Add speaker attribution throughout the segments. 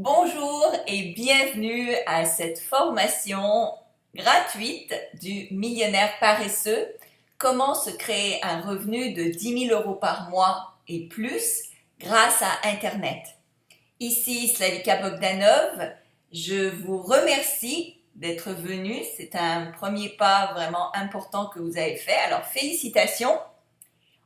Speaker 1: Bonjour et bienvenue à cette formation gratuite du millionnaire paresseux. Comment se créer un revenu de 10 000 € par mois et plus grâce à Internet. Ici Slavika Bogdanov, je vous remercie d'être venu. C'est un premier pas vraiment important que vous avez fait. Alors félicitations.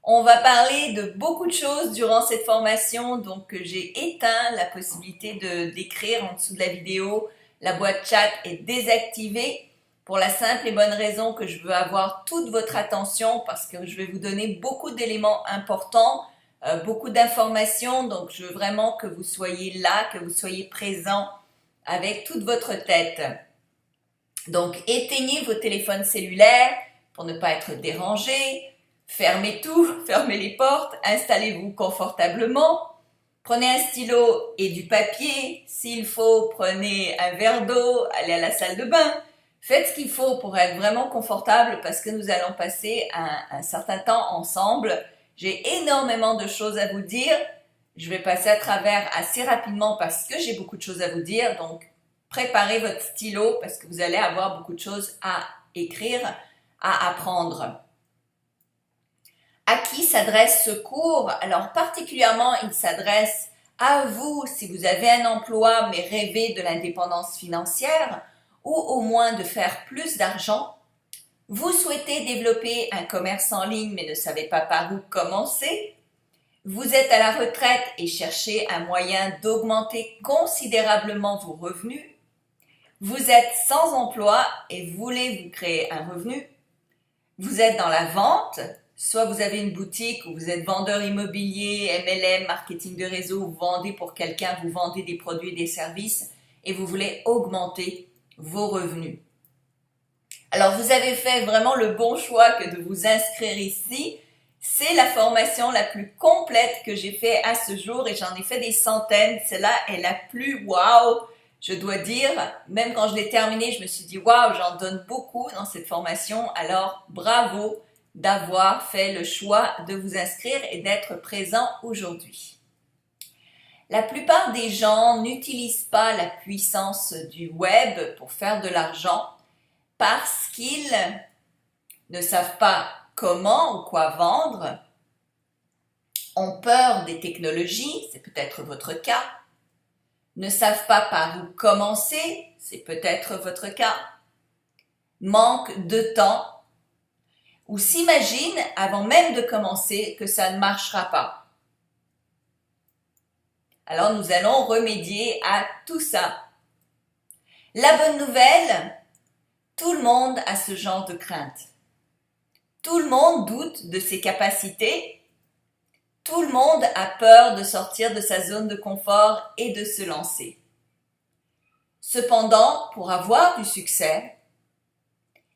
Speaker 1: On va parler de beaucoup de choses durant cette formation, donc j'ai éteint la possibilité d'écrire en dessous de la vidéo. La boîte chat est désactivée pour la simple et bonne raison que je veux avoir toute votre attention parce que je vais vous donner beaucoup d'éléments importants, beaucoup d'informations, donc je veux vraiment que vous soyez là, que vous soyez présent avec toute votre tête. Donc éteignez vos téléphones cellulaires pour ne pas être dérangés. Fermez tout, fermez les portes, installez-vous confortablement, prenez un stylo et du papier, s'il faut, prenez un verre d'eau, allez à la salle de bain, faites ce qu'il faut pour être vraiment confortable parce que nous allons passer un certain temps ensemble. J'ai énormément de choses à vous dire, je vais passer à travers assez rapidement parce que j'ai beaucoup de choses à vous dire, donc préparez votre stylo parce que vous allez avoir beaucoup de choses à écrire, à apprendre. À qui s'adresse ce cours? Alors particulièrement, il s'adresse à vous si vous avez un emploi mais rêvez de l'indépendance financière ou au moins de faire plus d'argent. Vous souhaitez développer un commerce en ligne mais ne savez pas par où commencer. Vous êtes à la retraite et cherchez un moyen d'augmenter considérablement vos revenus. Vous êtes sans emploi et voulez vous créer un revenu. Vous êtes dans la vente. Soit vous avez une boutique où vous êtes vendeur immobilier, MLM, marketing de réseau, vous vendez pour quelqu'un, vous vendez des produits et des services et vous voulez augmenter vos revenus. Alors vous avez fait vraiment le bon choix que de vous inscrire ici. C'est la formation la plus complète que j'ai fait à ce jour et j'en ai fait des centaines. Celle-là est la plus wow, je dois dire. Même quand je l'ai terminée, je me suis dit wow, j'en donne beaucoup dans cette formation. Alors bravo d'avoir fait le choix de vous inscrire et d'être présent aujourd'hui. La plupart des gens n'utilisent pas la puissance du web pour faire de l'argent parce qu'ils ne savent pas comment ou quoi vendre, ont peur des technologies, c'est peut-être votre cas, ne savent pas par où commencer, c'est peut-être votre cas, manquent de temps, ou s'imagine, avant même de commencer, que ça ne marchera pas. Alors nous allons remédier à tout ça. La bonne nouvelle, tout le monde a ce genre de crainte. Tout le monde doute de ses capacités. Tout le monde a peur de sortir de sa zone de confort et de se lancer. Cependant, pour avoir du succès,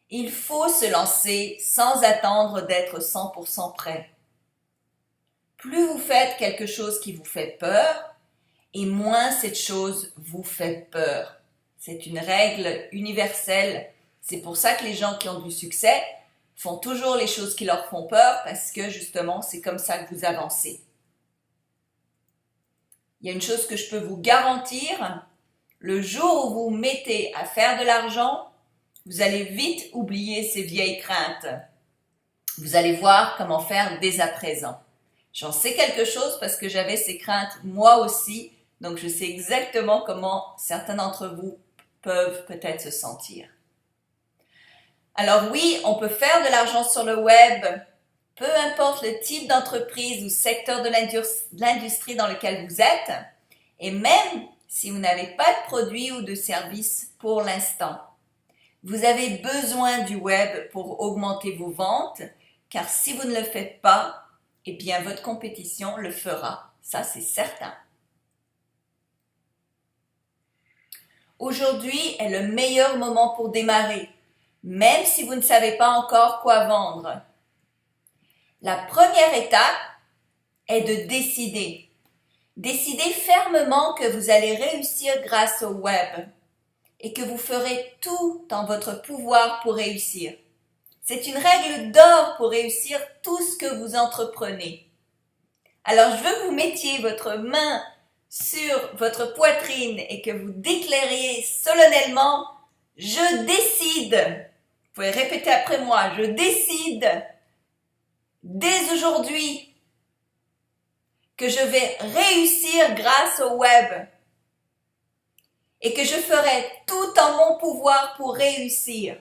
Speaker 1: il faut se lancer sans attendre d'être 100% prêt. Plus vous faites quelque chose qui vous fait peur, et moins cette chose vous fait peur. C'est une règle universelle. C'est pour ça que les gens qui ont du succès font toujours les choses qui leur font peur parce que justement, c'est comme ça que vous avancez. Il y a une chose que je peux vous garantir, le jour où vous vous mettez à faire de l'argent, vous allez vite oublier ces vieilles craintes. Vous allez voir comment faire dès à présent. J'en sais quelque chose parce que j'avais ces craintes moi aussi, donc je sais exactement comment certains d'entre vous peuvent peut-être se sentir. Alors oui, on peut faire de l'argent sur le web, peu importe le type d'entreprise ou secteur de l'industrie dans lequel vous êtes, et même si vous n'avez pas de produit ou de service pour l'instant. Vous avez besoin du web pour augmenter vos ventes, car si vous ne le faites pas, eh bien votre compétition le fera, ça c'est certain. Aujourd'hui est le meilleur moment pour démarrer, même si vous ne savez pas encore quoi vendre. La première étape est de décider. Décidez fermement que vous allez réussir grâce au web et que vous ferez tout en votre pouvoir pour réussir. C'est une règle d'or pour réussir tout ce que vous entreprenez. Alors je veux que vous mettiez votre main sur votre poitrine et que vous déclariez solennellement « Je décide ». Vous pouvez répéter après moi « Je décide dès aujourd'hui que je vais réussir grâce au web et que je ferai tout en mon pouvoir pour réussir ».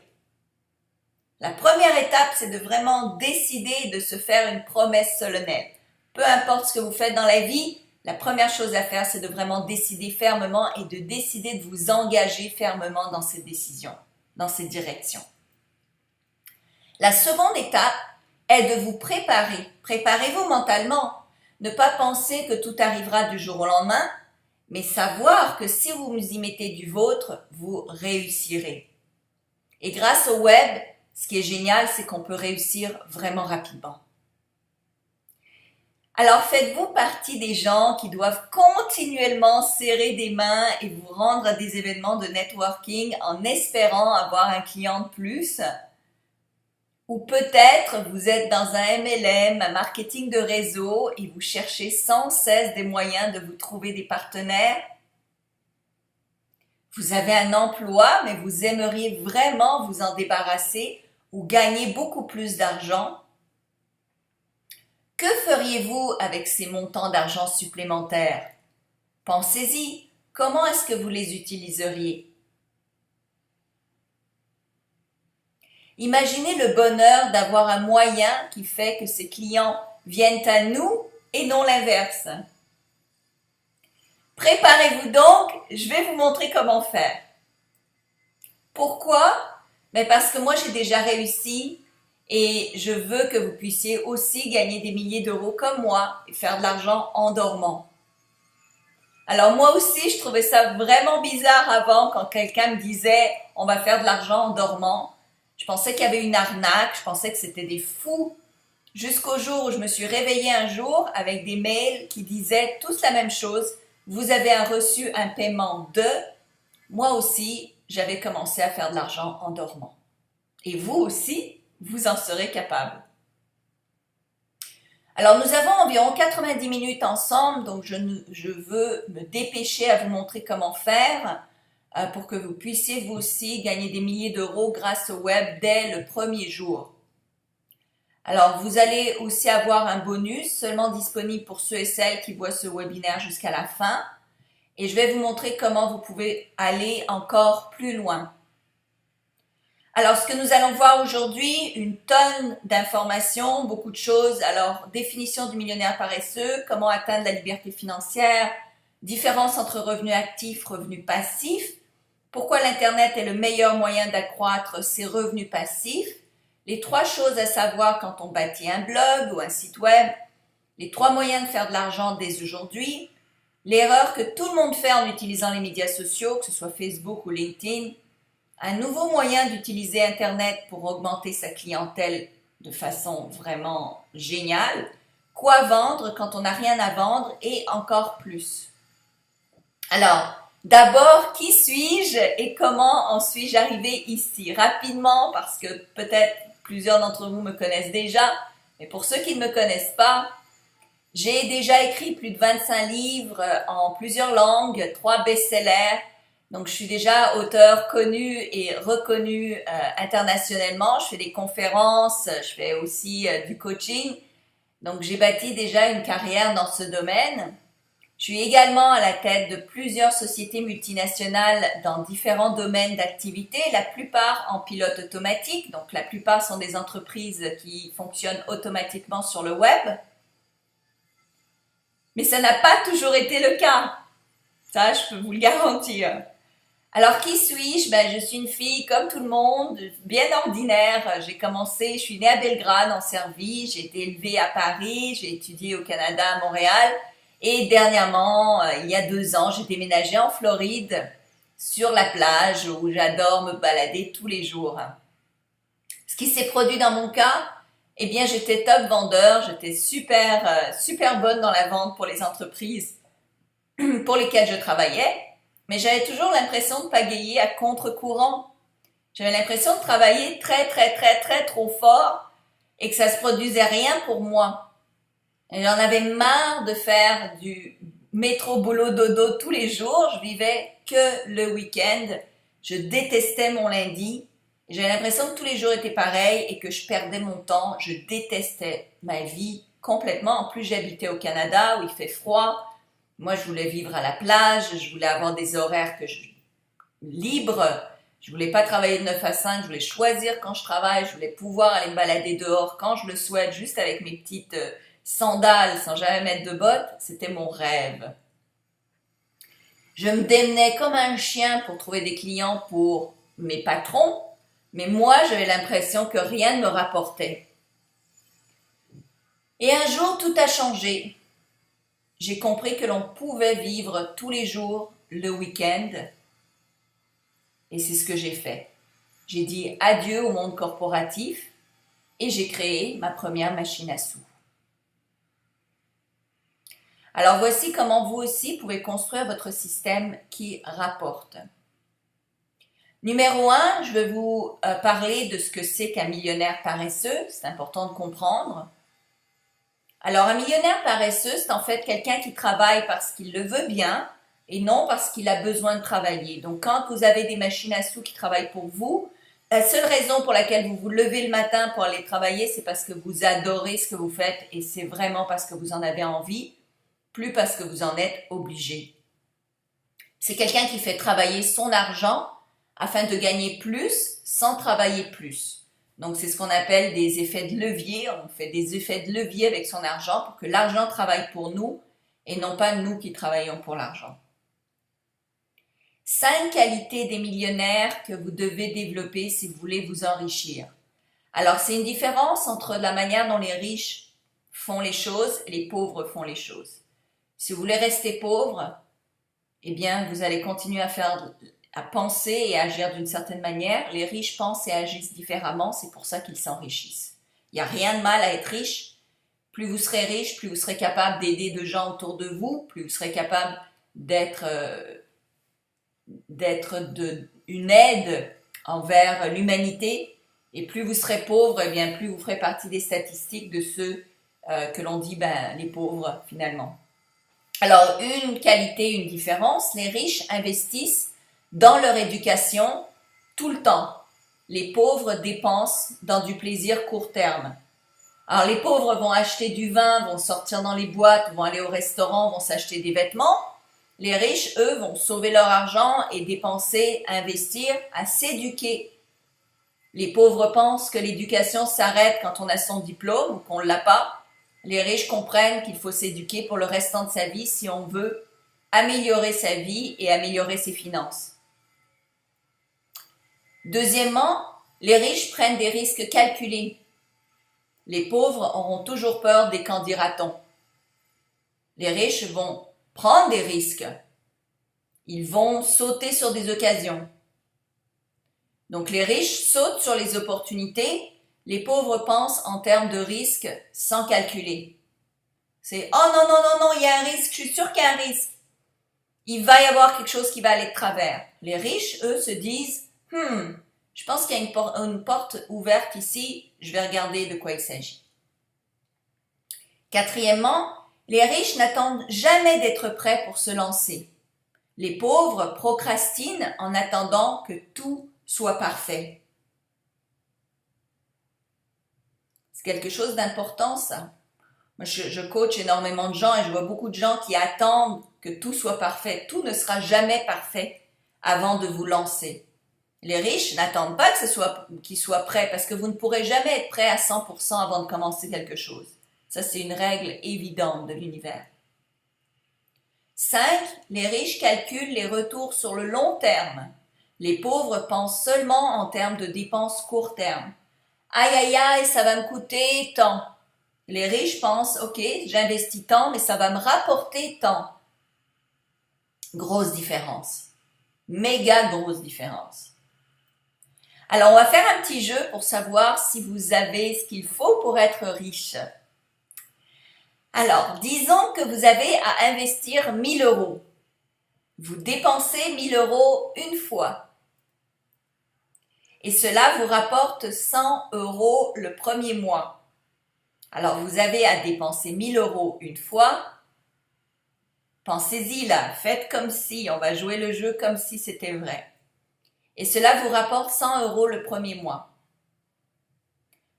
Speaker 1: La première étape, c'est de vraiment décider et de se faire une promesse solennelle. Peu importe ce que vous faites dans la vie, la première chose à faire, c'est de vraiment décider fermement et de décider de vous engager fermement dans cette décision, dans cette direction. La seconde étape est de vous préparer. Préparez-vous mentalement. Ne pas penser que tout arrivera du jour au lendemain, mais savoir que si vous y mettez du vôtre, vous réussirez. Et grâce au web, ce qui est génial, c'est qu'on peut réussir vraiment rapidement. Alors faites-vous partie des gens qui doivent continuellement serrer des mains et vous rendre à des événements de networking en espérant avoir un client de plus? Ou peut-être vous êtes dans un MLM, un marketing de réseau et vous cherchez sans cesse des moyens de vous trouver des partenaires? Vous avez un emploi, mais vous aimeriez vraiment vous en débarrasser ou gagner beaucoup plus d'argent? Que feriez-vous avec ces montants d'argent supplémentaires? Pensez-y, comment est-ce que vous les utiliseriez? Imaginez le bonheur d'avoir un moyen qui fait que ces clients viennent à nous et non l'inverse. Préparez-vous donc, je vais vous montrer comment faire. Pourquoi? Parce que moi j'ai déjà réussi et je veux que vous puissiez aussi gagner des milliers d'euros comme moi et faire de l'argent en dormant. Alors moi aussi je trouvais ça vraiment bizarre avant quand quelqu'un me disait on va faire de l'argent en dormant. Je pensais qu'il y avait une arnaque, je pensais que c'était des fous. Jusqu'au jour où je me suis réveillée un jour avec des mails qui disaient tous la même chose. Vous avez reçu un paiement de... Moi aussi, j'avais commencé à faire de l'argent en dormant. Et vous aussi, vous en serez capable. Alors, nous avons environ 90 minutes ensemble, donc je veux me dépêcher à vous montrer comment faire pour que vous puissiez vous aussi gagner des milliers d'euros grâce au web dès le premier jour. Alors, vous allez aussi avoir un bonus seulement disponible pour ceux et celles qui voient ce webinaire jusqu'à la fin. Et je vais vous montrer comment vous pouvez aller encore plus loin. Alors, ce que nous allons voir aujourd'hui, une tonne d'informations, beaucoup de choses. Alors, définition du millionnaire paresseux, comment atteindre la liberté financière, différence entre revenus actifs, revenus passifs, pourquoi l'Internet est le meilleur moyen d'accroître ses revenus passifs, les 3 choses à savoir quand on bâtit un blog ou un site web, les 3 moyens de faire de l'argent dès aujourd'hui, l'erreur que tout le monde fait en utilisant les médias sociaux, que ce soit Facebook ou LinkedIn, un nouveau moyen d'utiliser Internet pour augmenter sa clientèle de façon vraiment géniale, quoi vendre quand on n'a rien à vendre et encore plus. Alors, d'abord, qui suis-je et comment en suis-je arrivé ici? Rapidement, parce que peut-être plusieurs d'entre vous me connaissent déjà, mais pour ceux qui ne me connaissent pas, j'ai déjà écrit plus de 25 livres en plusieurs langues, 3 best-sellers. Donc, je suis déjà auteur connu et reconnu internationalement. Je fais des conférences, je fais aussi du coaching. Donc, j'ai bâti déjà une carrière dans ce domaine. Je suis également à la tête de plusieurs sociétés multinationales dans différents domaines d'activité, la plupart en pilote automatique. Donc, la plupart sont des entreprises qui fonctionnent automatiquement sur le web. Mais ça n'a pas toujours été le cas. Ça, je peux vous le garantir. Alors, qui suis-je? Je suis une fille comme tout le monde, bien ordinaire. J'ai commencé, je suis née à Belgrade, en Serbie. J'ai été élevée à Paris, j'ai étudié au Canada, à Montréal. Et dernièrement, il y a 2 ans, j'ai déménagé en Floride, sur la plage, où j'adore me balader tous les jours. Ce qui s'est produit dans mon cas, eh bien, j'étais top vendeur, j'étais super bonne dans la vente pour les entreprises pour lesquelles je travaillais, mais j'avais toujours l'impression de pagayer à contre-courant. J'avais l'impression de travailler très trop fort et que ça se produisait rien pour moi. Et j'en avais marre de faire du métro, boulot, dodo tous les jours. Je vivais que le week-end. Je détestais mon lundi. J'avais l'impression que tous les jours étaient pareils et que je perdais mon temps. Je détestais ma vie complètement. En plus, j'habitais au Canada où il fait froid. Moi, je voulais vivre à la plage. Je voulais avoir des horaires libres. Je voulais pas travailler de 9 à 5. Je voulais choisir quand je travaille. Je voulais pouvoir aller me balader dehors quand je le souhaite, juste avec mes petites sandales sans jamais mettre de bottes. C'était mon rêve. Je me démenais comme un chien pour trouver des clients pour mes patrons. Mais moi, j'avais l'impression que rien ne me rapportait. Et un jour, tout a changé. J'ai compris que l'on pouvait vivre tous les jours le week-end. Et c'est ce que j'ai fait. J'ai dit adieu au monde corporatif et j'ai créé ma première machine à sous. Alors voici comment vous aussi pouvez construire votre système qui rapporte. Numéro 1, je vais vous parler de ce que c'est qu'un millionnaire paresseux. C'est important de comprendre. Alors, un millionnaire paresseux, c'est en fait quelqu'un qui travaille parce qu'il le veut bien et non parce qu'il a besoin de travailler. Donc, quand vous avez des machines à sous qui travaillent pour vous, la seule raison pour laquelle vous vous levez le matin pour aller travailler, c'est parce que vous adorez ce que vous faites et c'est vraiment parce que vous en avez envie, plus parce que vous en êtes obligé. C'est quelqu'un qui fait travailler son argent afin de gagner plus sans travailler plus. Donc, c'est ce qu'on appelle des effets de levier. On fait des effets de levier avec son argent pour que l'argent travaille pour nous et non pas nous qui travaillons pour l'argent. 5 qualités des millionnaires que vous devez développer si vous voulez vous enrichir. Alors, c'est une différence entre la manière dont les riches font les choses et les pauvres font les choses. Si vous voulez rester pauvre, eh bien, vous allez continuer à penser et agir d'une certaine manière. Les riches pensent et agissent différemment, c'est pour ça qu'ils s'enrichissent. Il n'y a rien de mal à être riche. Plus vous serez riche, plus vous serez capable d'aider de gens autour de vous, plus vous serez capable d'être une aide envers l'humanité. Et plus vous serez pauvre, eh bien, plus vous ferez partie des statistiques de ceux que l'on dit les pauvres finalement. Alors, une qualité, une différence, les riches investissent dans leur éducation tout le temps. Les pauvres dépensent dans du plaisir court terme. Alors les pauvres vont acheter du vin, vont sortir dans les boîtes, vont aller au restaurant, vont s'acheter des vêtements. Les riches, eux, vont sauver leur argent et dépenser, investir à s'éduquer. Les pauvres pensent que l'éducation s'arrête quand on a son diplôme ou qu'on ne l'a pas. Les riches comprennent qu'il faut s'éduquer pour le restant de sa vie si on veut améliorer sa vie et améliorer ses finances. Deuxièmement, les riches prennent des risques calculés. Les pauvres auront toujours peur des qu'en dira-t-on. Les riches vont prendre des risques. Ils vont sauter sur des occasions. Donc les riches sautent sur les opportunités. Les pauvres pensent en termes de risques sans calculer. C'est « Oh non, non, non, non, il y a un risque, je suis sûr qu'il y a un risque. Il va y avoir quelque chose qui va aller de travers. » Les riches, eux, se disent « je pense qu'il y a une porte ouverte ici, je vais regarder de quoi il s'agit. » Quatrièmement, les riches n'attendent jamais d'être prêts pour se lancer. Les pauvres procrastinent en attendant que tout soit parfait. C'est quelque chose d'important, ça. Moi, je coach énormément de gens et je vois beaucoup de gens qui attendent que tout soit parfait. Tout ne sera jamais parfait avant de vous lancer. Les riches n'attendent pas qu'ils soient prêts parce que vous ne pourrez jamais être prêt à 100% avant de commencer quelque chose. Ça, c'est une règle évidente de l'univers. 5. Les riches calculent les retours sur le long terme. Les pauvres pensent seulement en termes de dépenses court terme. Aïe, aïe, aïe, ça va me coûter tant. Les riches pensent, ok, j'investis tant, mais ça va me rapporter tant. Grosse différence. Méga grosse différence. Alors, on va faire un petit jeu pour savoir si vous avez ce qu'il faut pour être riche. Alors, disons que vous avez à investir 1000 euros. Vous dépensez 1000 euros une fois. Et cela vous rapporte 100 euros le premier mois. Alors, vous avez à dépenser 1000 euros une fois Pensez-y là, faites comme si, on va jouer le jeu comme si c'était vrai. Et cela vous rapporte 100 € le premier mois.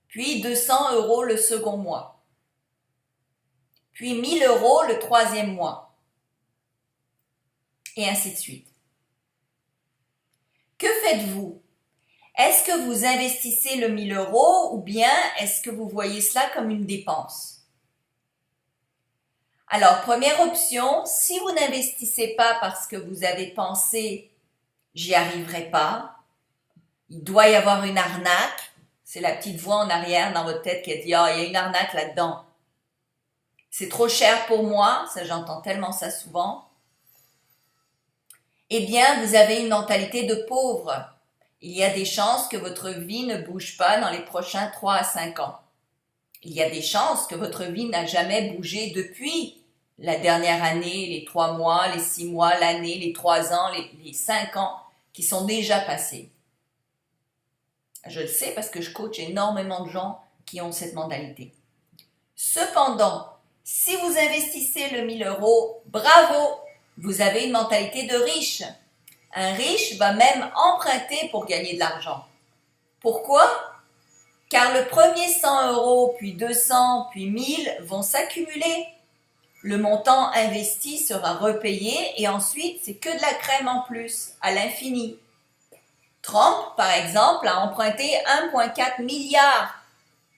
Speaker 1: Puis 200 € le second mois. Puis 1000 € le troisième mois. Et ainsi de suite. Que faites-vous? Est-ce que vous investissez le 1000 € ou bien est-ce que vous voyez cela comme une dépense? Alors, première option, si vous n'investissez pas parce que vous avez pensé « j'y arriverai pas », il doit y avoir une arnaque, c'est la petite voix en arrière dans votre tête qui a dit « ah, il y a une arnaque là-dedans ». C'est trop cher pour moi, ça j'entends tellement ça souvent. Eh bien, vous avez une mentalité de pauvre. Il y a des chances que votre vie ne bouge pas dans les prochains 3 à 5 ans. Il y a des chances que votre vie n'a jamais bougé depuis la dernière année, les 3 mois, les 6 mois, l'année, les 3 ans, les 5 ans qui sont déjà passés. Je le sais parce que je coach énormément de gens qui ont cette mentalité. Cependant, si vous investissez le 1000 €, bravo, vous avez une mentalité de riche. Un riche va même emprunter pour gagner de l'argent. Pourquoi? Car le premier 100 €, puis 200, puis 1000 vont s'accumuler. Le montant investi sera repayé et ensuite, c'est que de la crème en plus, à l'infini. Trump, par exemple, a emprunté 1,4 milliard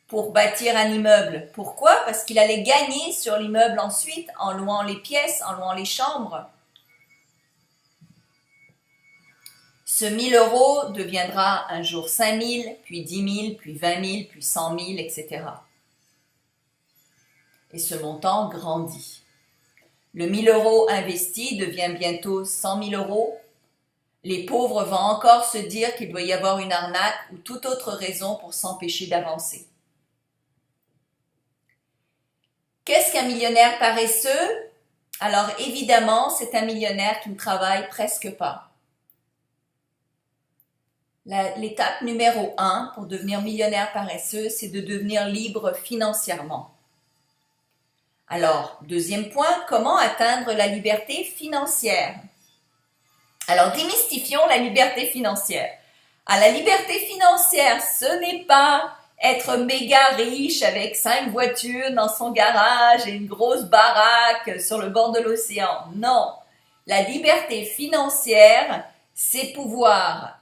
Speaker 1: pour bâtir un immeuble. Pourquoi? Parce qu'il allait gagner sur l'immeuble ensuite en louant les pièces, en louant les chambres. Ce 1000 € deviendra un jour 5000, puis 10 000, puis 20 000, puis 100 000, etc. Et ce montant grandit. Le 1000 € investi devient bientôt 100 000 €. Les pauvres vont encore se dire qu'il doit y avoir une arnaque ou toute autre raison pour s'empêcher d'avancer. Qu'est-ce qu'un millionnaire paresseux? Alors évidemment, c'est un millionnaire qui ne travaille presque pas. L'étape numéro 1 pour devenir millionnaire paresseux, c'est de devenir libre financièrement. Alors, deuxième point, comment atteindre la liberté financière? Alors, démystifions la liberté financière. La liberté financière, ce n'est pas être méga riche avec 5 voitures dans son garage et une grosse baraque sur le bord de l'océan. Non, la liberté financière, c'est pouvoir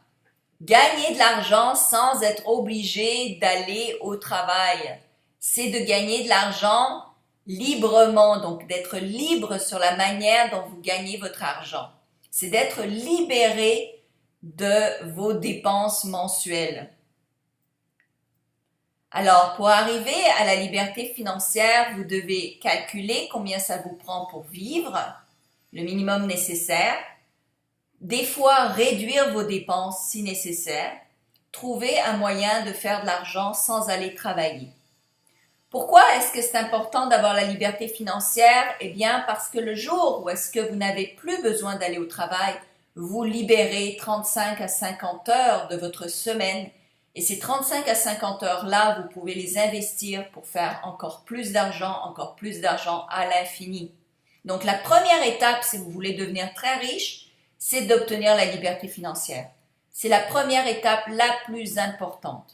Speaker 1: gagner de l'argent sans être obligé d'aller au travail. C'est de gagner de l'argent librement, donc d'être libre sur la manière dont vous gagnez votre argent. C'est d'être libéré de vos dépenses mensuelles. Alors, pour arriver à la liberté financière, vous devez calculer combien ça vous prend pour vivre, le minimum nécessaire. Des fois, réduire vos dépenses si nécessaire. Trouver un moyen de faire de l'argent sans aller travailler. Pourquoi est-ce que c'est important d'avoir la liberté financière? Eh bien, parce que le jour où est-ce que vous n'avez plus besoin d'aller au travail, vous libérez 35 à 50 heures de votre semaine. Et ces 35 à 50 heures-là, vous pouvez les investir pour faire encore plus d'argent à l'infini. Donc, la première étape, si vous voulez devenir très riche, c'est d'obtenir la liberté financière. C'est la première étape la plus importante.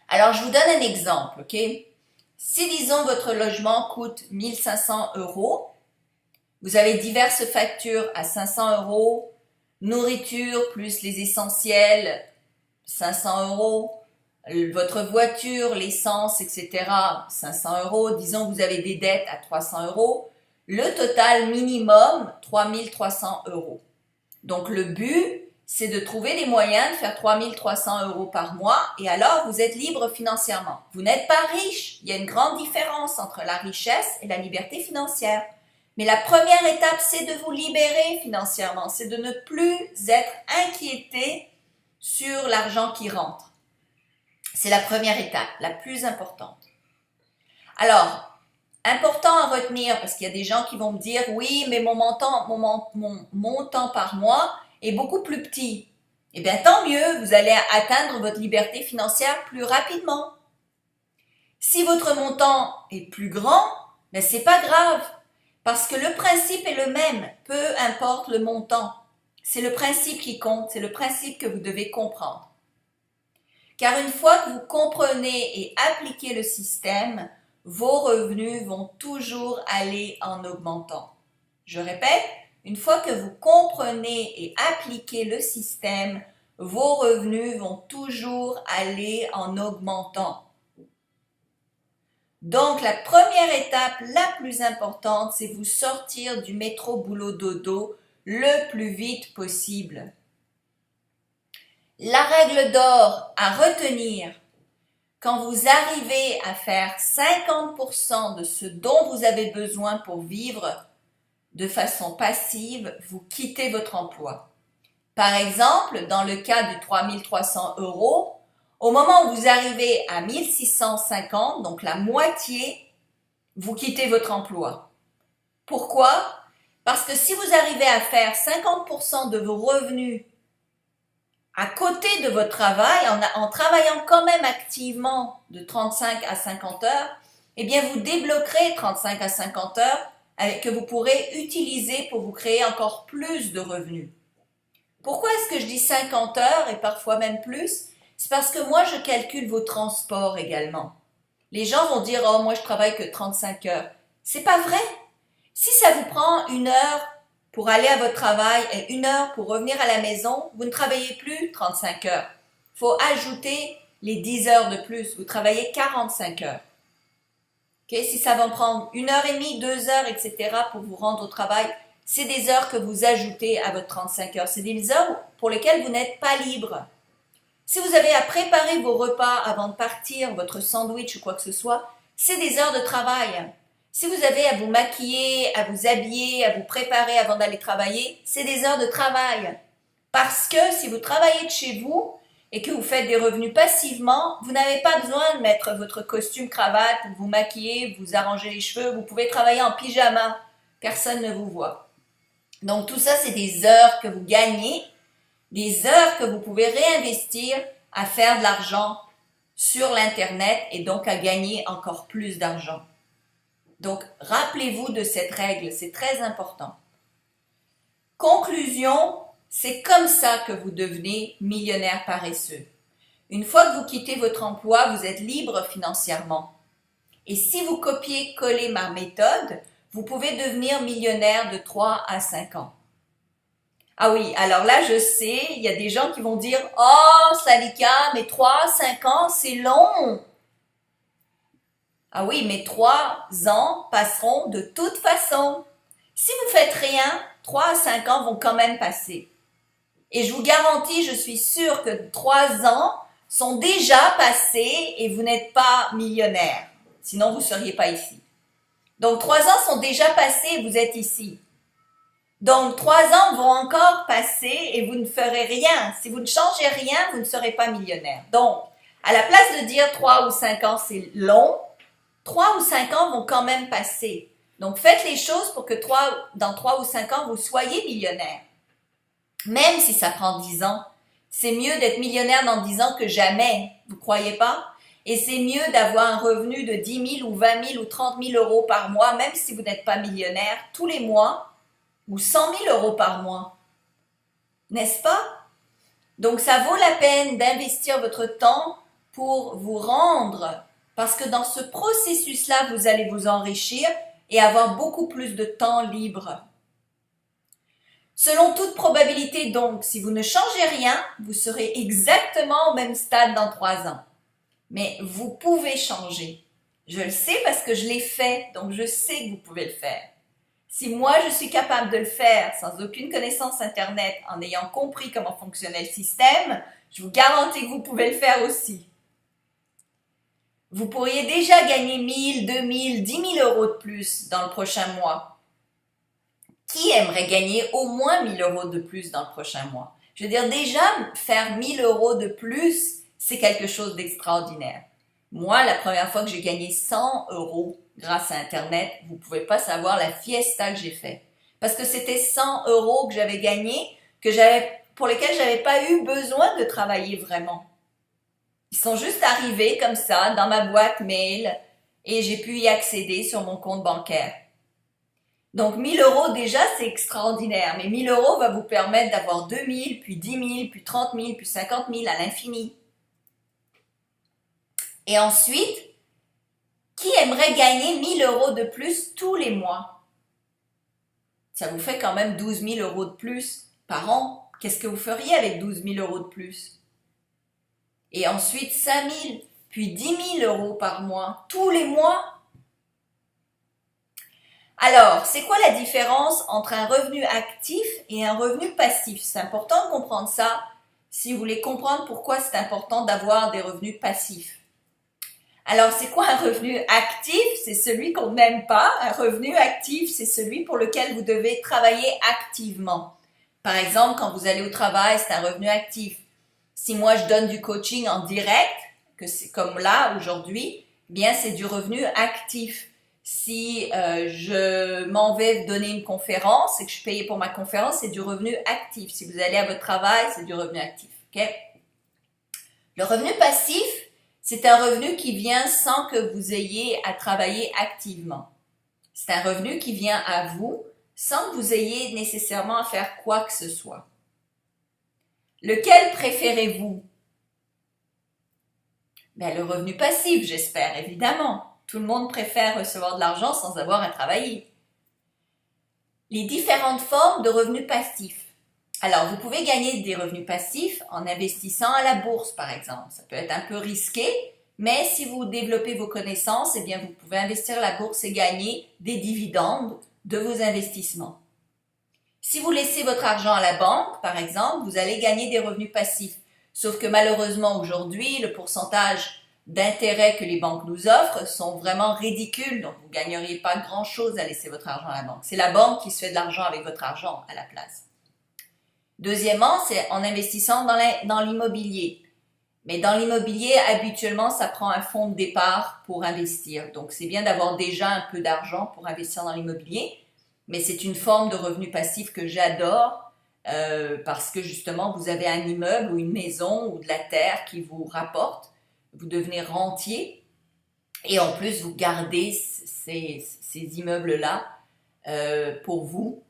Speaker 1: Alors, je vous donne un exemple, ok? Si, disons, votre logement coûte 1500 €, vous avez diverses factures à 500 €, nourriture plus les essentiels, 500 €, votre voiture, l'essence, etc., 500 €, disons que vous avez des dettes à 300 €, le total minimum, 3300 €. Donc, le but, c'est de trouver les moyens de faire 3300 € par mois et alors vous êtes libre financièrement. Vous n'êtes pas riche. Il y a une grande différence entre la richesse et la liberté financière. Mais la première étape, c'est de vous libérer financièrement. C'est de ne plus être inquiété sur l'argent qui rentre. C'est la première étape, la plus importante. Alors, important à retenir, parce qu'il y a des gens qui vont me dire « Oui, mais mon montant par mois est beaucoup plus petit. » Eh bien, tant mieux, vous allez atteindre votre liberté financière plus rapidement. Si votre montant est plus grand, ben c'est pas grave, Parce que le principe est le même, peu importe le montant. C'est le principe qui compte, c'est le principe que vous devez comprendre. Car une fois que vous comprenez et appliquez le système, vos revenus vont toujours aller en augmentant. Je répète, une fois que vous comprenez et appliquez le système, vos revenus vont toujours aller en augmentant. Donc, la première étape la plus importante, c'est vous sortir du métro boulot dodo le plus vite possible. La règle d'or à retenir, quand vous arrivez à faire 50% de ce dont vous avez besoin pour vivre de façon passive, vous quittez votre emploi. Par exemple, dans le cas du 3 300 €, au moment où vous arrivez à 1 650, donc la moitié, vous quittez votre emploi. Pourquoi? Parce que si vous arrivez à faire 50% de vos revenus à côté de votre travail, en travaillant quand même activement de 35 à 50 heures, eh bien vous débloquerez 35 à 50 heures que vous pourrez utiliser pour vous créer encore plus de revenus. Pourquoi est-ce que je dis 50 heures et parfois même plus? C'est parce que moi, je calcule vos transports également. Les gens vont dire « Oh, moi, je travaille que 35 heures. » C'est pas vrai. Si ça vous prend 1 heure pour aller à votre travail et 1 heure pour revenir à la maison, vous ne travaillez plus 35 heures. Il faut ajouter les 10 heures de plus. Vous travaillez 45 heures. Okay? Si ça va prendre 1h30, 2 heures, etc. pour vous rendre au travail, c'est des heures que vous ajoutez à votre 35 heures. C'est des heures pour lesquelles vous n'êtes pas libre. Si vous avez à préparer vos repas avant de partir, votre sandwich ou quoi que ce soit, c'est des heures de travail. Si vous avez à vous maquiller, à vous habiller, à vous préparer avant d'aller travailler, c'est des heures de travail. Parce que si vous travaillez de chez vous et que vous faites des revenus passivement, vous n'avez pas besoin de mettre votre costume cravate, vous maquiller, vous arranger les cheveux, vous pouvez travailler en pyjama. Personne ne vous voit. Donc tout ça, c'est des heures que vous gagnez, des heures que vous pouvez réinvestir à faire de l'argent sur l'Internet et donc à gagner encore plus d'argent. Donc, rappelez-vous de cette règle, c'est très important. Conclusion, c'est comme ça que vous devenez millionnaire paresseux. Une fois que vous quittez votre emploi, vous êtes libre financièrement. Et si vous copiez-collez ma méthode, vous pouvez devenir millionnaire de 3 à 5 ans. Ah oui, alors là, je sais, il y a des gens qui vont dire « Oh, Salika, mais 3, 5 ans, c'est long !» Ah oui, mais 3 ans passeront de toute façon. Si vous faites rien, 3 à 5 ans vont quand même passer. Et je vous garantis, je suis sûre que 3 ans sont déjà passés et vous n'êtes pas millionnaire. Sinon, vous ne seriez pas ici. Donc, 3 ans sont déjà passés et vous êtes ici. Donc, 3 ans vont encore passer et vous ne ferez rien. Si vous ne changez rien, vous ne serez pas millionnaire. Donc, à la place de dire 3 ou 5 ans, c'est long, 3 ou 5 ans vont quand même passer. Donc, faites les choses pour que dans 3 ou 5 ans, vous soyez millionnaire. Même si ça prend 10 ans. C'est mieux d'être millionnaire dans 10 ans que jamais. Vous croyez pas? Et c'est mieux d'avoir un revenu de 10 000 ou 20 000 ou 30 000 euros par mois, même si vous n'êtes pas millionnaire, tous les mois, ou 100 000 euros par mois. N'est-ce pas? Donc, ça vaut la peine d'investir votre temps pour vous rendre, parce que dans ce processus-là, vous allez vous enrichir et avoir beaucoup plus de temps libre. Selon toute probabilité, donc, si vous ne changez rien, vous serez exactement au même stade dans 3 ans. Mais vous pouvez changer. Je le sais parce que je l'ai fait, donc je sais que vous pouvez le faire. Si moi, je suis capable de le faire sans aucune connaissance Internet, en ayant compris comment fonctionnait le système, je vous garantis que vous pouvez le faire aussi. Vous pourriez déjà gagner 1 000, 2 000, 10 000 euros de plus dans le prochain mois. Qui aimerait gagner au moins 1 000 euros de plus dans le prochain mois? Je veux dire, déjà, faire 1 000 euros de plus, c'est quelque chose d'extraordinaire. Moi, la première fois que j'ai gagné 100 euros grâce à Internet, vous ne pouvez pas savoir la fiesta que j'ai fait. Parce que c'était 100 euros que j'avais gagné, pour lesquels je n'avais pas eu besoin de travailler vraiment. Ils sont juste arrivés comme ça dans ma boîte mail et j'ai pu y accéder sur mon compte bancaire. Donc 1000 euros déjà c'est extraordinaire, mais 1000 euros va vous permettre d'avoir 2000, puis 10 000, puis 30 000, puis 50 000 à l'infini. Et ensuite, qui aimerait gagner 1000 euros de plus tous les mois? Ça vous fait quand même 12 000 euros de plus par an. Qu'est-ce que vous feriez avec 12 000 euros de plus? Et ensuite 5 000, puis 10 000 euros par mois, tous les mois. Alors, c'est quoi la différence entre un revenu actif et un revenu passif? C'est important de comprendre ça si vous voulez comprendre pourquoi c'est important d'avoir des revenus passifs. Alors, c'est quoi un revenu actif? C'est celui qu'on n'aime pas. Un revenu actif, c'est celui pour lequel vous devez travailler activement. Par exemple, quand vous allez au travail, c'est un revenu actif. Si moi, je donne du coaching en direct, que c'est comme là, aujourd'hui, bien, c'est du revenu actif. Si je m'en vais donner une conférence et que je suis payée pour ma conférence, c'est du revenu actif. Si vous allez à votre travail, c'est du revenu actif. Okay? Le revenu passif, c'est un revenu qui vient sans que vous ayez à travailler activement. C'est un revenu qui vient à vous sans que vous ayez nécessairement à faire quoi que ce soit. Lequel préférez-vous? Ben, le revenu passif, j'espère, évidemment. Tout le monde préfère recevoir de l'argent sans avoir à travailler. Les différentes formes de revenus passifs. Alors, vous pouvez gagner des revenus passifs en investissant à la bourse, par exemple. Ça peut être un peu risqué, mais si vous développez vos connaissances, eh bien, vous pouvez investir à la bourse et gagner des dividendes de vos investissements. Si vous laissez votre argent à la banque, par exemple, vous allez gagner des revenus passifs. Sauf que malheureusement, aujourd'hui, le pourcentage d'intérêts que les banques nous offrent sont vraiment ridicules, donc vous ne gagneriez pas grand-chose à laisser votre argent à la banque. C'est la banque qui se fait de l'argent avec votre argent à la place. Deuxièmement, c'est en investissant dans l'immobilier. Mais dans l'immobilier, habituellement, ça prend un fonds de départ pour investir. Donc, c'est bien d'avoir déjà un peu d'argent pour investir dans l'immobilier, mais c'est une forme de revenu passif que j'adore parce que justement, vous avez un immeuble ou une maison ou de la terre qui vous rapporte. Vous devenez rentier et en plus, vous gardez ces immeubles-là pour vous.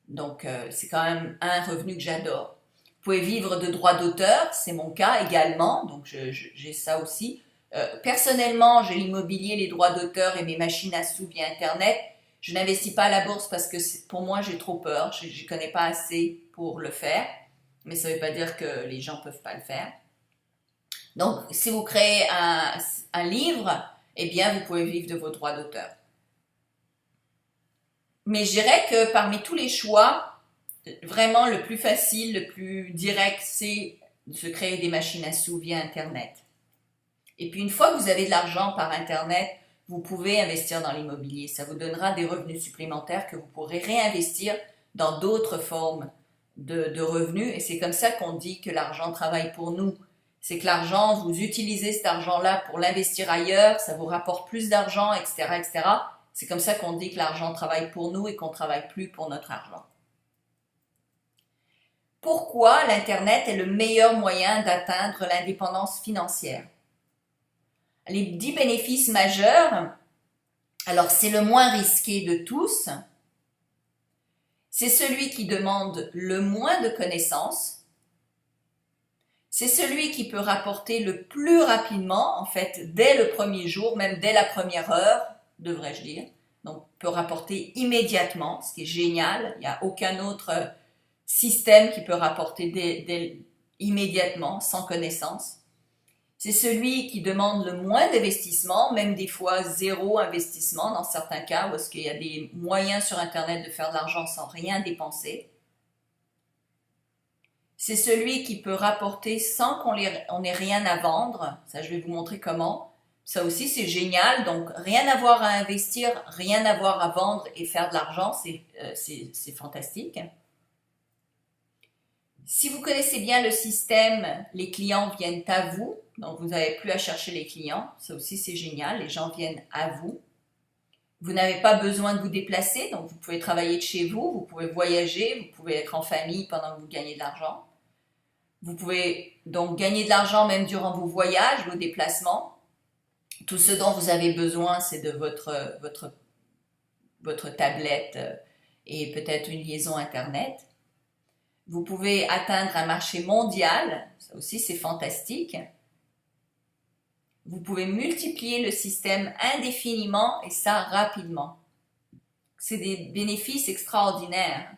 Speaker 1: Donc, c'est quand même un revenu que j'adore. Vous pouvez vivre de droits d'auteur, c'est mon cas également, donc j'ai ça aussi. Personnellement, j'ai l'immobilier, les droits d'auteur et mes machines à sous via Internet. Je n'investis pas à la bourse parce que pour moi, j'ai trop peur. Je ne connais pas assez pour le faire, mais ça ne veut pas dire que les gens ne peuvent pas le faire. Donc, si vous créez un livre, eh bien, vous pouvez vivre de vos droits d'auteur. Mais je dirais que parmi tous les choix, vraiment le plus facile, le plus direct, c'est de se créer des machines à sous via Internet. Et puis une fois que vous avez de l'argent par Internet, vous pouvez investir dans l'immobilier. Ça vous donnera des revenus supplémentaires que vous pourrez réinvestir dans d'autres formes de revenus. Et c'est comme ça qu'on dit que l'argent travaille pour nous. C'est que l'argent, vous utilisez cet argent-là pour l'investir ailleurs, ça vous rapporte plus d'argent, etc., etc. C'est comme ça qu'on dit que l'argent travaille pour nous et qu'on ne travaille plus pour notre argent. Pourquoi l'Internet est le meilleur moyen d'atteindre l'indépendance financière? Les 10 bénéfices majeurs, alors c'est le moins risqué de tous, c'est celui qui demande le moins de connaissances, c'est celui qui peut rapporter le plus rapidement, en fait, dès le premier jour, même dès la première heure, devrais-je dire. Donc, peut rapporter immédiatement, ce qui est génial. Il n'y a aucun autre système qui peut rapporter immédiatement, sans connaissance. C'est celui qui demande le moins d'investissement, même des fois zéro investissement dans certains cas, où est-ce qu'il y a des moyens sur Internet de faire de l'argent sans rien dépenser. C'est celui qui peut rapporter sans qu'on ait rien à vendre. Ça, je vais vous montrer comment. Ça aussi, c'est génial. Donc, rien à avoir à investir, rien à avoir à vendre et faire de l'argent, c'est fantastique. Si vous connaissez bien le système, les clients viennent à vous. Donc, vous n'avez plus à chercher les clients. Ça aussi, c'est génial. Les gens viennent à vous. Vous n'avez pas besoin de vous déplacer. Donc, vous pouvez travailler de chez vous. Vous pouvez voyager. Vous pouvez être en famille pendant que vous gagnez de l'argent. Vous pouvez donc gagner de l'argent même durant vos voyages, vos déplacements. Tout ce dont vous avez besoin, c'est de votre votre tablette et peut-être une liaison Internet. Vous pouvez atteindre un marché mondial, ça aussi c'est fantastique. Vous pouvez multiplier le système indéfiniment et ça rapidement. C'est des bénéfices extraordinaires.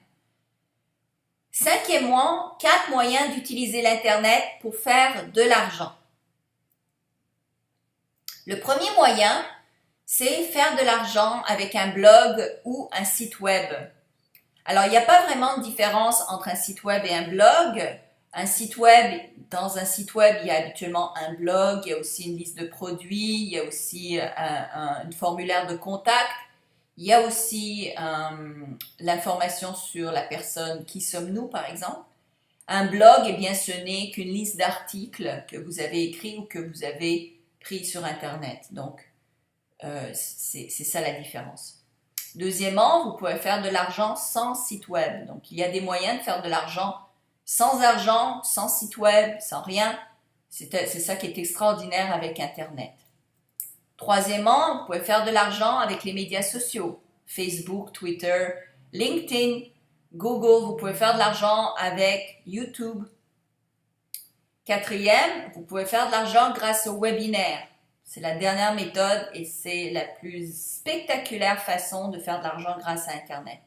Speaker 1: Cinquièmement, 4 moyens d'utiliser l'Internet pour faire de l'argent. Le premier moyen, c'est faire de l'argent avec un blog ou un site web. Alors, il n'y a pas vraiment de différence entre un site web et un blog. Un site web, dans un site web, il y a habituellement un blog, il y a aussi une liste de produits, il y a aussi un formulaire de contact. Il y a aussi l'information sur la personne, qui sommes-nous par exemple. Un blog, eh bien, ce n'est qu'une liste d'articles que vous avez écrits ou que vous avez pris sur Internet. Donc, c'est ça la différence. Deuxièmement, vous pouvez faire de l'argent sans site web. Donc, il y a des moyens de faire de l'argent, sans site web, sans rien. C'est ça qui est extraordinaire avec Internet. Troisièmement, vous pouvez faire de l'argent avec les médias sociaux, Facebook, Twitter, LinkedIn, Google. Vous pouvez faire de l'argent avec YouTube. Quatrième, vous pouvez faire de l'argent grâce aux webinaires. C'est la dernière méthode et c'est la plus spectaculaire façon de faire de l'argent grâce à Internet.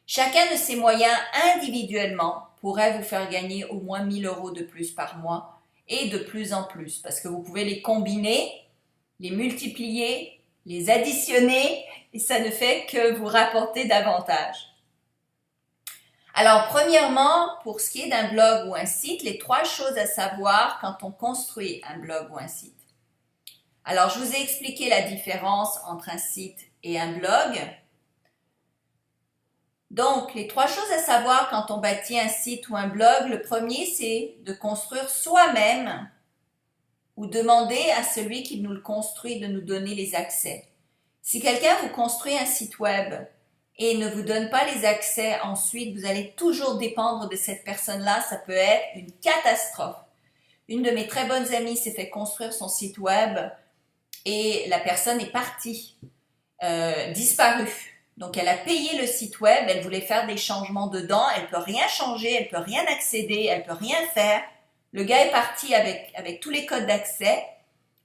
Speaker 1: Chacun de ces moyens individuellement pourrait vous faire gagner au moins 1 000 € de plus par mois et de plus en plus parce que vous pouvez les combiner, les multiplier, les additionner et ça ne fait que vous rapporter davantage. Alors, premièrement, pour ce qui est d'un blog ou un site, les 3 choses à savoir quand on construit un blog ou un site. Alors, je vous ai expliqué la différence entre un site et un blog. Donc, les 3 choses à savoir quand on bâtit un site ou un blog, le premier, c'est de construire soi-même ou demander à celui qui nous le construit de nous donner les accès. Si quelqu'un vous construit un site web et ne vous donne pas les accès ensuite, vous allez toujours dépendre de cette personne-là. Ça peut être une catastrophe. Une de mes très bonnes amies s'est fait construire son site web et la personne est partie, disparue. Donc, elle a payé le site web, elle voulait faire des changements dedans, elle ne peut rien changer, elle ne peut rien accéder, elle ne peut rien faire. Le gars est parti avec tous les codes d'accès.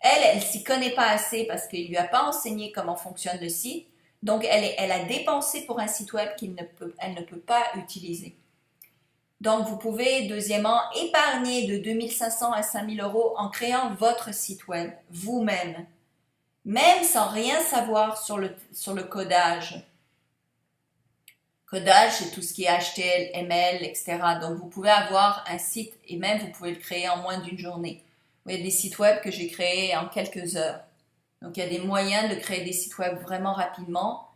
Speaker 1: Elle s'y connaît pas assez parce qu'il ne lui a pas enseigné comment fonctionne le site. Donc, elle a dépensé pour un site web qu'elle ne peut pas utiliser. Donc, vous pouvez, deuxièmement, épargner de 2 500 à 5 000 € en créant votre site web vous-même, même sans rien savoir sur le codage. Codage, c'est tout ce qui est HTML, etc. Donc, vous pouvez avoir un site et même vous pouvez le créer en moins d'une journée. Il y a des sites web que j'ai créés en quelques heures. Donc, il y a des moyens de créer des sites web vraiment rapidement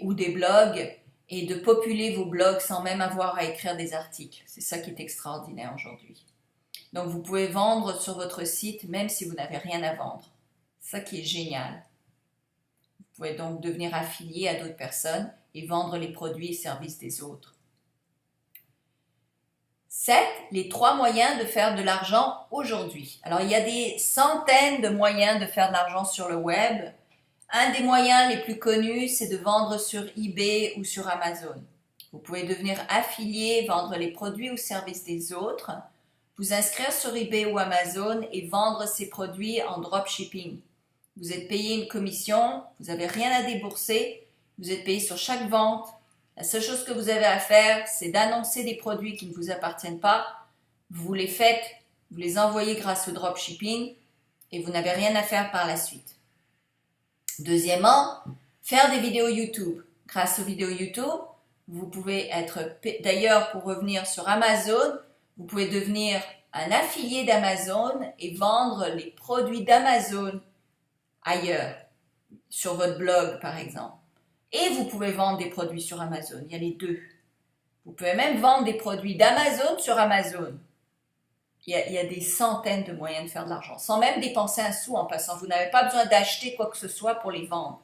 Speaker 1: ou des blogs et de populer vos blogs sans même avoir à écrire des articles. C'est ça qui est extraordinaire aujourd'hui. Donc, vous pouvez vendre sur votre site même si vous n'avez rien à vendre. C'est ça qui est génial. Vous pouvez donc devenir affilié à d'autres personnes et vendre les produits et services des autres. 7. Les 3 moyens de faire de l'argent aujourd'hui. Alors, il y a des centaines de moyens de faire de l'argent sur le web. Un des moyens les plus connus, c'est de vendre sur eBay ou sur Amazon. Vous pouvez devenir affilié, vendre les produits ou services des autres, vous inscrire sur eBay ou Amazon et vendre ces produits en dropshipping. Vous êtes payé une commission, vous n'avez rien à débourser, vous êtes payé sur chaque vente. La seule chose que vous avez à faire, c'est d'annoncer des produits qui ne vous appartiennent pas. Vous les faites, vous les envoyez grâce au dropshipping et vous n'avez rien à faire par la suite. Deuxièmement, faire des vidéos YouTube. Grâce aux vidéos YouTube, vous pouvez être, d'ailleurs pour revenir sur Amazon, vous pouvez devenir un affilié d'Amazon et vendre les produits d'Amazon ailleurs, sur votre blog par exemple. Et vous pouvez vendre des produits sur Amazon, il y a les deux. Vous pouvez même vendre des produits d'Amazon sur Amazon. Il y a des centaines de moyens de faire de l'argent, sans même dépenser un sou en passant. Vous n'avez pas besoin d'acheter quoi que ce soit pour les vendre.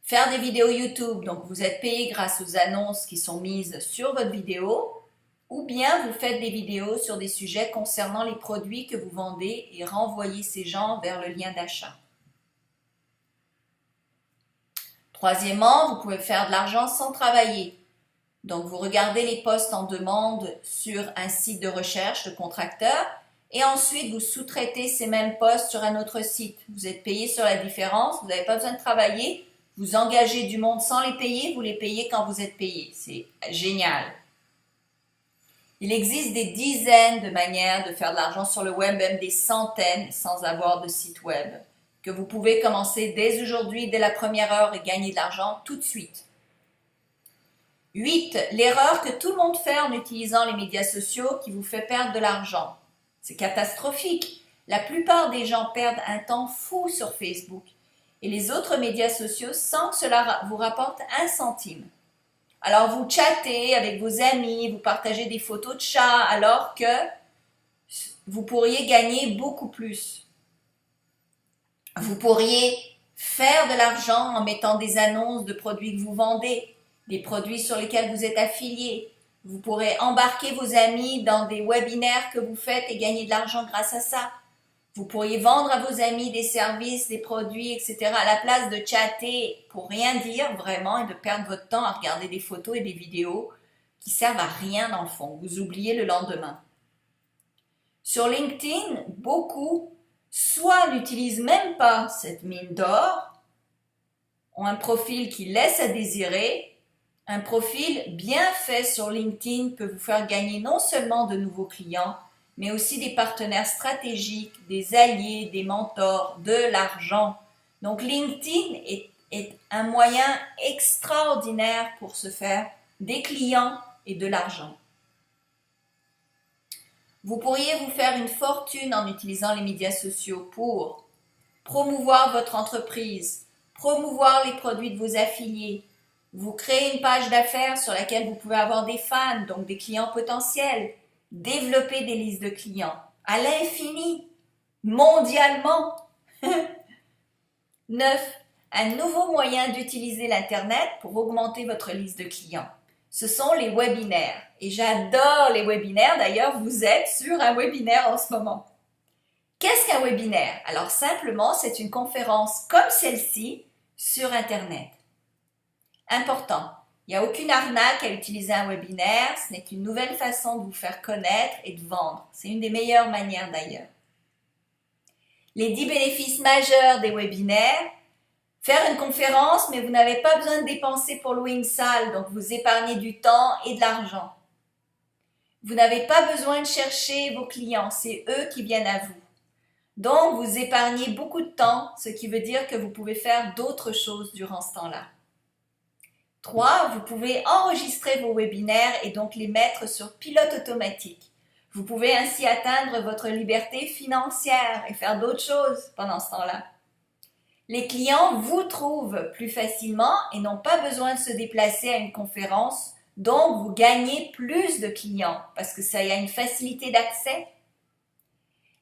Speaker 1: Faire des vidéos YouTube, donc vous êtes payé grâce aux annonces qui sont mises sur votre vidéo, ou bien vous faites des vidéos sur des sujets concernant les produits que vous vendez et renvoyez ces gens vers le lien d'achat. Troisièmement, vous pouvez faire de l'argent sans travailler. Donc, vous regardez les postes en demande sur un site de recherche de contracteurs et ensuite vous sous-traitez ces mêmes postes sur un autre site. Vous êtes payé sur la différence, vous n'avez pas besoin de travailler, vous engagez du monde sans les payer, vous les payez quand vous êtes payé. C'est génial. Il existe des dizaines de manières de faire de l'argent sur le web, même des centaines sans avoir de site web, que vous pouvez commencer dès aujourd'hui, dès la première heure et gagner de l'argent tout de suite. 8. L'erreur que tout le monde fait en utilisant les médias sociaux qui vous fait perdre de l'argent. C'est catastrophique. La plupart des gens perdent un temps fou sur Facebook et les autres médias sociaux sans que cela vous rapporte un centime. Alors vous chattez avec vos amis, vous partagez des photos de chats alors que vous pourriez gagner beaucoup plus. Vous pourriez faire de l'argent en mettant des annonces de produits que vous vendez, des produits sur lesquels vous êtes affilié. Vous pourrez embarquer vos amis dans des webinaires que vous faites et gagner de l'argent grâce à ça. Vous pourriez vendre à vos amis des services, des produits, etc. à la place de chatter pour rien dire vraiment et de perdre votre temps à regarder des photos et des vidéos qui servent à rien dans le fond. Vous oubliez le lendemain. Sur LinkedIn, beaucoup soit n'utilisent même pas cette mine d'or, ont un profil qui laisse à désirer. Un profil bien fait sur LinkedIn peut vous faire gagner non seulement de nouveaux clients, mais aussi des partenaires stratégiques, des alliés, des mentors, de l'argent. Donc LinkedIn est un moyen extraordinaire pour se faire des clients et de l'argent. Vous pourriez vous faire une fortune en utilisant les médias sociaux pour promouvoir votre entreprise, promouvoir les produits de vos affiliés. Vous créez une page d'affaires sur laquelle vous pouvez avoir des fans, donc des clients potentiels. Développer des listes de clients à l'infini, mondialement. 9. Un nouveau moyen d'utiliser l'Internet pour augmenter votre liste de clients. Ce sont les webinaires. Et j'adore les webinaires. D'ailleurs, vous êtes sur un webinaire en ce moment. Qu'est-ce qu'un webinaire? Alors simplement, c'est une conférence comme celle-ci sur Internet. Important. Il n'y a aucune arnaque à utiliser un webinaire, ce n'est qu'une nouvelle façon de vous faire connaître et de vendre. C'est une des meilleures manières d'ailleurs. Les 10 bénéfices majeurs des webinaires. Faire une conférence, mais vous n'avez pas besoin de dépenser pour louer une salle, donc vous épargnez du temps et de l'argent. Vous n'avez pas besoin de chercher vos clients, c'est eux qui viennent à vous. Donc vous épargnez beaucoup de temps, ce qui veut dire que vous pouvez faire d'autres choses durant ce temps-là. 3. Vous pouvez enregistrer vos webinaires et donc les mettre sur pilote automatique. Vous pouvez ainsi atteindre votre liberté financière et faire d'autres choses pendant ce temps-là. Les clients vous trouvent plus facilement et n'ont pas besoin de se déplacer à une conférence, donc vous gagnez plus de clients parce que ça y a une facilité d'accès.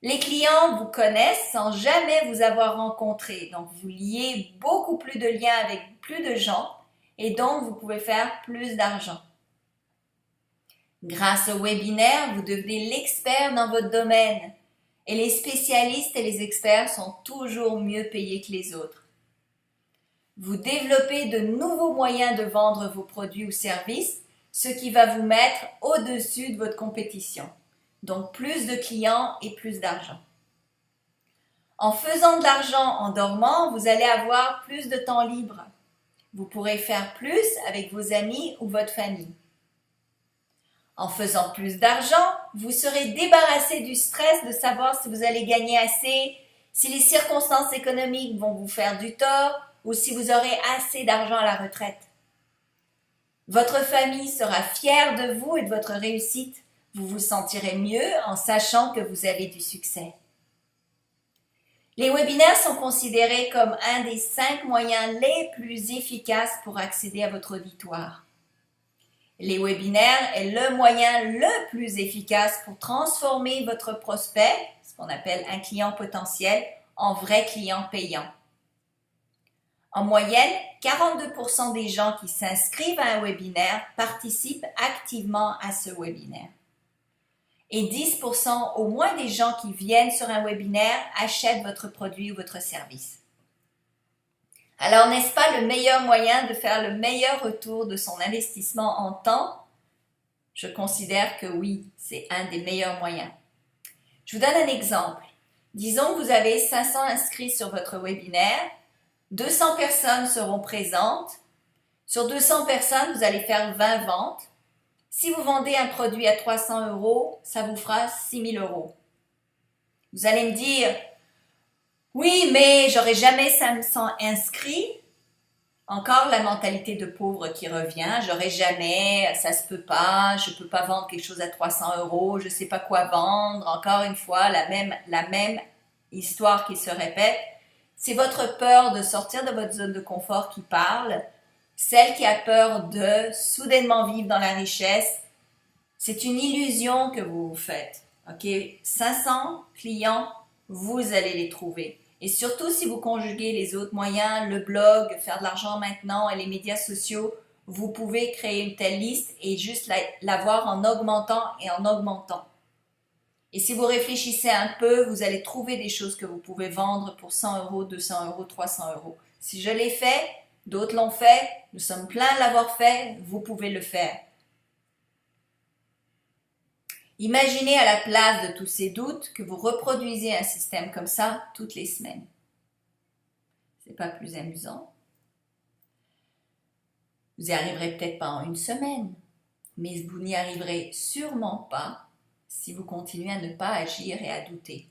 Speaker 1: Les clients vous connaissent sans jamais vous avoir rencontré, donc vous liez beaucoup plus de liens avec plus de gens et donc vous pouvez faire plus d'argent. Grâce au webinaire, vous devenez l'expert dans votre domaine et les spécialistes et les experts sont toujours mieux payés que les autres. Vous développez de nouveaux moyens de vendre vos produits ou services, ce qui va vous mettre au-dessus de votre compétition. Donc plus de clients et plus d'argent. En faisant de l'argent en dormant, vous allez avoir plus de temps libre. Vous pourrez faire plus avec vos amis ou votre famille. En faisant plus d'argent, vous serez débarrassé du stress de savoir si vous allez gagner assez, si les circonstances économiques vont vous faire du tort ou si vous aurez assez d'argent à la retraite. Votre famille sera fière de vous et de votre réussite. Vous vous sentirez mieux en sachant que vous avez du succès. Les webinaires sont considérés comme un des 5 moyens les plus efficaces pour accéder à votre auditoire. Les webinaires est le moyen le plus efficace pour transformer votre prospect, ce qu'on appelle un client potentiel, en vrai client payant. En moyenne, 42% des gens qui s'inscrivent à un webinaire participent activement à ce webinaire. Et 10% au moins des gens qui viennent sur un webinaire achètent votre produit ou votre service. Alors, n'est-ce pas le meilleur moyen de faire le meilleur retour de son investissement en temps? Je considère que oui, c'est un des meilleurs moyens. Je vous donne un exemple. Disons que vous avez 500 inscrits sur votre webinaire, 200 personnes seront présentes. Sur 200 personnes, vous allez faire 20 ventes. Si vous vendez un produit à 300 €, ça vous fera 6 000 €. Vous allez me dire, oui, mais j'aurai jamais 500 inscrits. Encore la mentalité de pauvre qui revient. J'aurai jamais, ça se peut pas, je peux pas vendre quelque chose à 300 €, je sais pas quoi vendre. Encore une fois, la même histoire qui se répète. C'est votre peur de sortir de votre zone de confort qui parle. Celle qui a peur de soudainement vivre dans la richesse. C'est une illusion que vous vous faites. OK? 500 clients, vous allez les trouver. Et surtout, si vous conjuguez les autres moyens, le blog, faire de l'argent maintenant et les médias sociaux, vous pouvez créer une telle liste et juste l'avoir en augmentant et en augmentant. Et si vous réfléchissez un peu, vous allez trouver des choses que vous pouvez vendre pour 100 €, 200 €, 300 €. Si je l'ai fait, d'autres l'ont fait, nous sommes pleins de l'avoir fait, vous pouvez le faire. Imaginez à la place de tous ces doutes que vous reproduisez un système comme ça toutes les semaines. C'est pas plus amusant. Vous n'y arriverez peut-être pas en une semaine, mais vous n'y arriverez sûrement pas si vous continuez à ne pas agir et à douter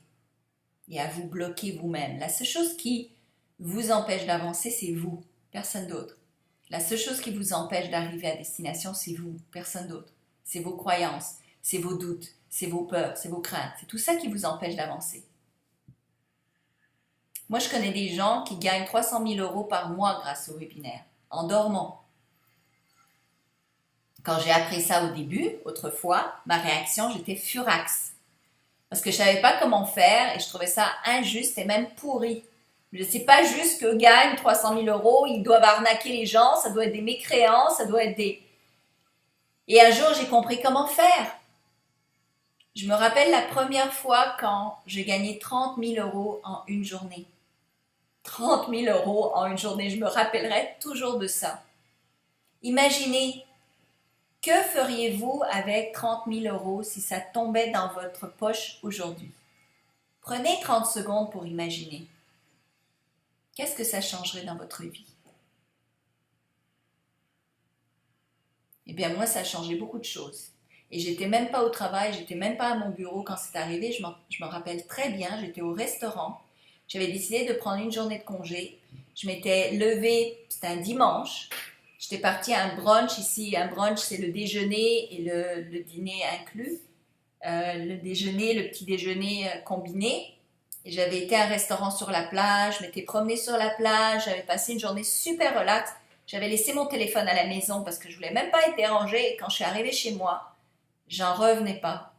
Speaker 1: et à vous bloquer vous-même. La seule chose qui vous empêche d'avancer, c'est vous, personne d'autre. La seule chose qui vous empêche d'arriver à destination, c'est vous, personne d'autre. C'est vos croyances, c'est vos doutes, c'est vos peurs, c'est vos craintes. C'est tout ça qui vous empêche d'avancer. Moi, je connais des gens qui gagnent 300 000 € par mois grâce au webinaire, en dormant. Quand j'ai appris ça au début, autrefois, ma réaction, j'étais furax. Parce que je ne savais pas comment faire et je trouvais ça injuste et même pourri. Je ne sais pas juste que gagnent 300 000 €, ils doivent arnaquer les gens, ça doit être des mécréants, ça doit être des... Et un jour, j'ai compris comment faire. Je me rappelle la première fois quand j'ai gagné 30 000 € en une journée. 30 000 € en une journée, je me rappellerai toujours de ça. Imaginez, que feriez-vous avec 30 000 € si ça tombait dans votre poche aujourd'hui? Prenez 30 secondes pour imaginer. Qu'est-ce que ça changerait dans votre vie? Eh bien, moi, ça a changé beaucoup de choses. Et j'étais même pas au travail, j'étais même pas à mon bureau quand c'est arrivé. Je me rappelle très bien, j'étais au restaurant. J'avais décidé de prendre une journée de congé. Je m'étais levée, c'était un dimanche. J'étais partie à un brunch ici. Un brunch, c'est le déjeuner et le dîner inclus. Le déjeuner, le petit déjeuner combiné. Et j'avais été à un restaurant sur la plage, je m'étais promenée sur la plage, j'avais passé une journée super relax. J'avais laissé mon téléphone à la maison parce que je voulais même pas être dérangée. Et quand je suis arrivée chez moi, j'en revenais pas.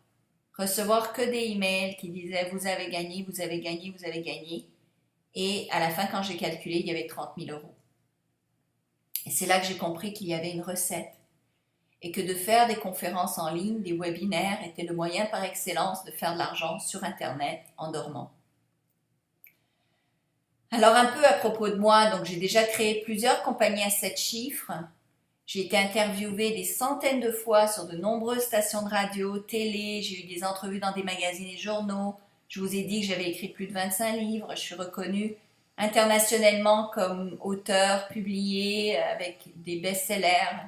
Speaker 1: Recevoir que des emails qui disaient vous avez gagné, vous avez gagné, vous avez gagné. Et à la fin, quand j'ai calculé, il y avait 30 000 €. Et c'est là que j'ai compris qu'il y avait une recette. Et que de faire des conférences en ligne, des webinaires, était le moyen par excellence de faire de l'argent sur Internet en dormant. Alors un peu à propos de moi, donc j'ai déjà créé plusieurs compagnies à 7 chiffres. J'ai été interviewée des centaines de fois sur de nombreuses stations de radio, télé, j'ai eu des entrevues dans des magazines et journaux. Je vous ai dit que j'avais écrit plus de 25 livres, je suis reconnue internationalement comme auteur publié avec des best-sellers.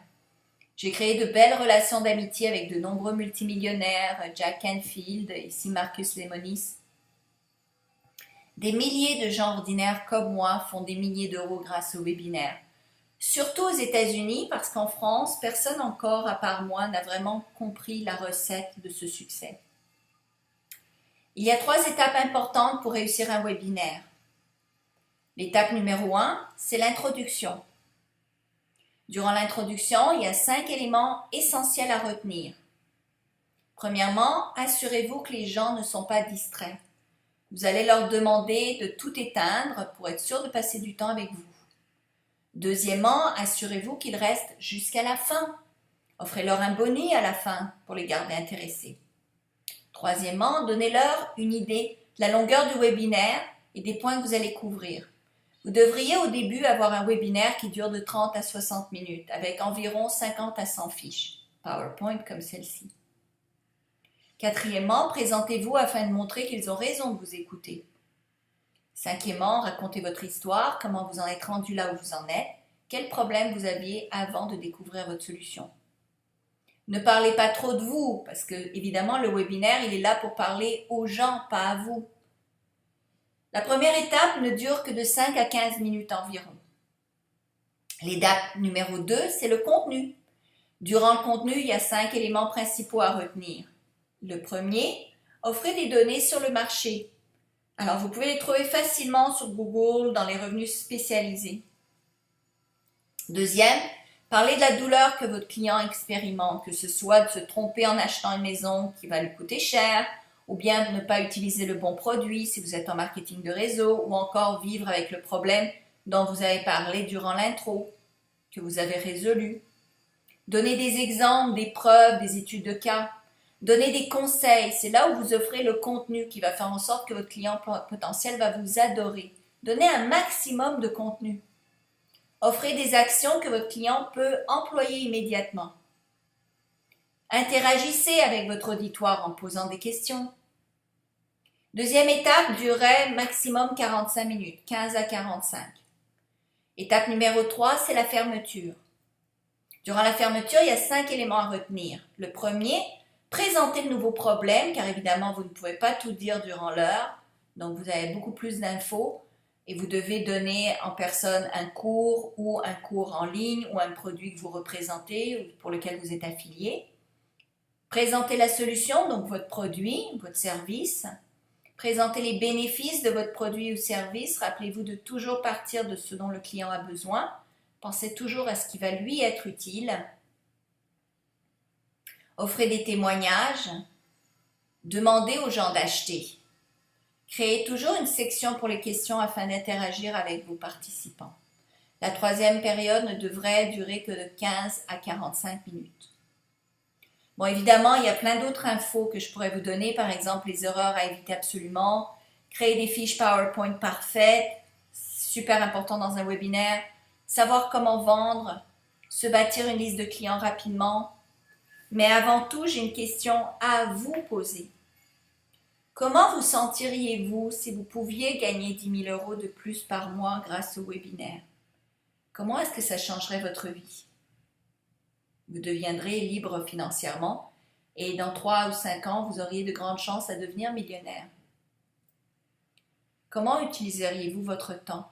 Speaker 1: J'ai créé de belles relations d'amitié avec de nombreux multimillionnaires, Jack Canfield, ici Marcus Lemonis. Des milliers de gens ordinaires comme moi font des milliers d'euros grâce au webinaire. Surtout aux États-Unis, parce qu'en France, personne encore, à part moi, n'a vraiment compris la recette de ce succès. Il y a 3 étapes importantes pour réussir un webinaire. L'étape numéro 1, c'est l'introduction. Durant l'introduction, il y a 5 éléments essentiels à retenir. Premièrement, assurez-vous que les gens ne sont pas distraits. Vous allez leur demander de tout éteindre pour être sûr de passer du temps avec vous. Deuxièmement, assurez-vous qu'ils restent jusqu'à la fin. Offrez-leur un bonus à la fin pour les garder intéressés. Troisièmement, donnez-leur une idée de la longueur du webinaire et des points que vous allez couvrir. Vous devriez au début avoir un webinaire qui dure de 30 à 60 minutes avec environ 50 à 100 fiches PowerPoint comme celle-ci. Quatrièmement, présentez-vous afin de montrer qu'ils ont raison de vous écouter. Cinquièmement, racontez votre histoire, comment vous en êtes rendu là où vous en êtes, quels problèmes vous aviez avant de découvrir votre solution. Ne parlez pas trop de vous, parce que évidemment le webinaire il est là pour parler aux gens, pas à vous. La première étape ne dure que de 5 à 15 minutes environ. L'étape numéro 2, c'est le contenu. Durant le contenu, il y a 5 éléments principaux à retenir. Le premier, offrez des données sur le marché. Alors, vous pouvez les trouver facilement sur Google dans les revenus spécialisés. Deuxième, parlez de la douleur que votre client expérimente, que ce soit de se tromper en achetant une maison qui va lui coûter cher, ou bien de ne pas utiliser le bon produit si vous êtes en marketing de réseau, ou encore vivre avec le problème dont vous avez parlé durant l'intro, que vous avez résolu. Donnez des exemples, des preuves, des études de cas. Donnez des conseils, c'est là où vous offrez le contenu qui va faire en sorte que votre client potentiel va vous adorer. Donnez un maximum de contenu. Offrez des actions que votre client peut employer immédiatement. Interagissez avec votre auditoire en posant des questions. Deuxième étape durerait maximum 45 minutes, 15 à 45. Étape numéro 3, c'est la fermeture. Durant la fermeture, il y a 5 éléments à retenir. Le premier, présentez le nouveau problème, car évidemment, vous ne pouvez pas tout dire durant l'heure. Donc, vous avez beaucoup plus d'infos et vous devez donner en personne un cours ou un cours en ligne ou un produit que vous représentez ou pour lequel vous êtes affilié. Présentez la solution, donc votre produit, votre service. Présentez les bénéfices de votre produit ou service. Rappelez-vous de toujours partir de ce dont le client a besoin. Pensez toujours à ce qui va lui être utile. Offrez des témoignages. Demandez aux gens d'acheter. Créez toujours une section pour les questions afin d'interagir avec vos participants. La troisième période ne devrait durer que de 15 à 45 minutes. Bon, évidemment, il y a plein d'autres infos que je pourrais vous donner, par exemple les erreurs à éviter absolument, créer des fiches PowerPoint parfaites, super important dans un webinaire, savoir comment vendre, se bâtir une liste de clients rapidement. Mais avant tout, j'ai une question à vous poser. Comment vous sentiriez-vous si vous pouviez gagner 10 000 € de plus par mois grâce au webinaire? Comment est-ce que ça changerait votre vie? Vous deviendrez libre financièrement et dans 3 ou 5 ans, vous auriez de grandes chances à devenir millionnaire. Comment utiliseriez-vous votre temps?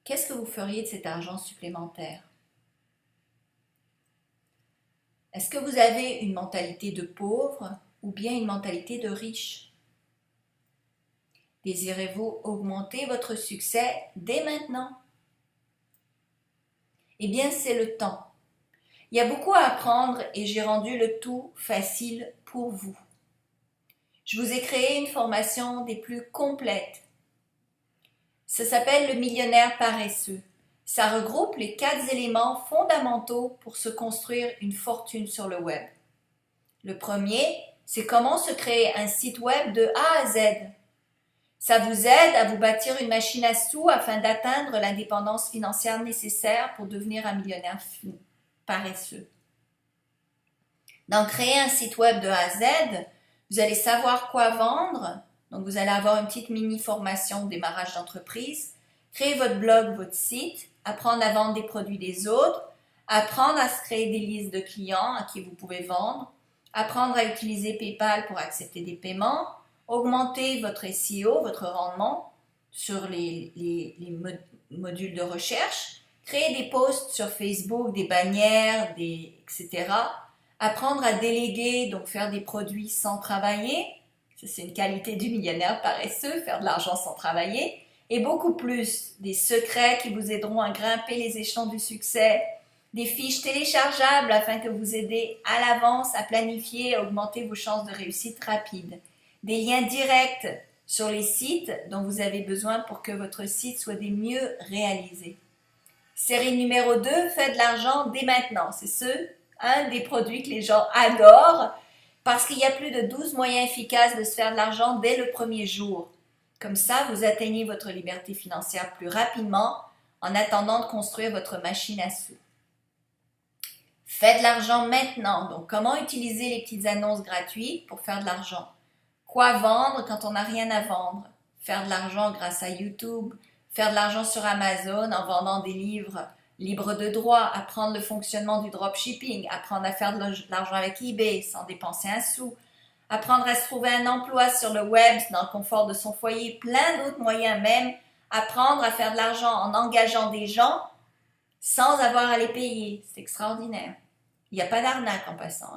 Speaker 1: Qu'est-ce que vous feriez de cet argent supplémentaire? Est-ce que vous avez une mentalité de pauvre ou bien une mentalité de riche? Désirez-vous augmenter votre succès dès maintenant? Eh bien, c'est le temps. Il y a beaucoup à apprendre et j'ai rendu le tout facile pour vous. Je vous ai créé une formation des plus complètes. Ça s'appelle le millionnaire paresseux. Ça regroupe les 4 éléments fondamentaux pour se construire une fortune sur le web. Le premier, c'est comment se créer un site web de A à Z. Ça vous aide à vous bâtir une machine à sous afin d'atteindre l'indépendance financière nécessaire pour devenir un millionnaire paresseux. Donc, créer un site web de A à Z, vous allez savoir quoi vendre. Donc, vous allez avoir une petite mini-formation au démarrage d'entreprise. Créer votre blog, votre site, apprendre à vendre des produits des autres, apprendre à se créer des listes de clients à qui vous pouvez vendre, apprendre à utiliser PayPal pour accepter des paiements, augmenter votre SEO, votre rendement sur les modules de recherche, créer des posts sur Facebook, des bannières, etc. Apprendre à déléguer, donc faire des produits sans travailler. Ça, c'est une qualité du millionnaire paresseux, faire de l'argent sans travailler. Et beaucoup plus, des secrets qui vous aideront à grimper les échelons du succès, des fiches téléchargeables afin que vous aidez à l'avance à planifier et à augmenter vos chances de réussite rapide, des liens directs sur les sites dont vous avez besoin pour que votre site soit des mieux réalisés. Série numéro 2, faites de l'argent dès maintenant. C'est un des produits que les gens adorent parce qu'il y a plus de 12 moyens efficaces de se faire de l'argent dès le premier jour. Comme ça, vous atteignez votre liberté financière plus rapidement en attendant de construire votre machine à sous. Faites de l'argent maintenant. Donc, comment utiliser les petites annonces gratuites pour faire de l'argent? Quoi vendre quand on n'a rien à vendre? Faire de l'argent grâce à YouTube, faire de l'argent sur Amazon en vendant des livres libres de droit, apprendre le fonctionnement du dropshipping, apprendre à faire de l'argent avec eBay sans dépenser un sou, apprendre à se trouver un emploi sur le web dans le confort de son foyer, plein d'autres moyens même, apprendre à faire de l'argent en engageant des gens sans avoir à les payer. C'est extraordinaire. Il n'y a pas d'arnaque en passant.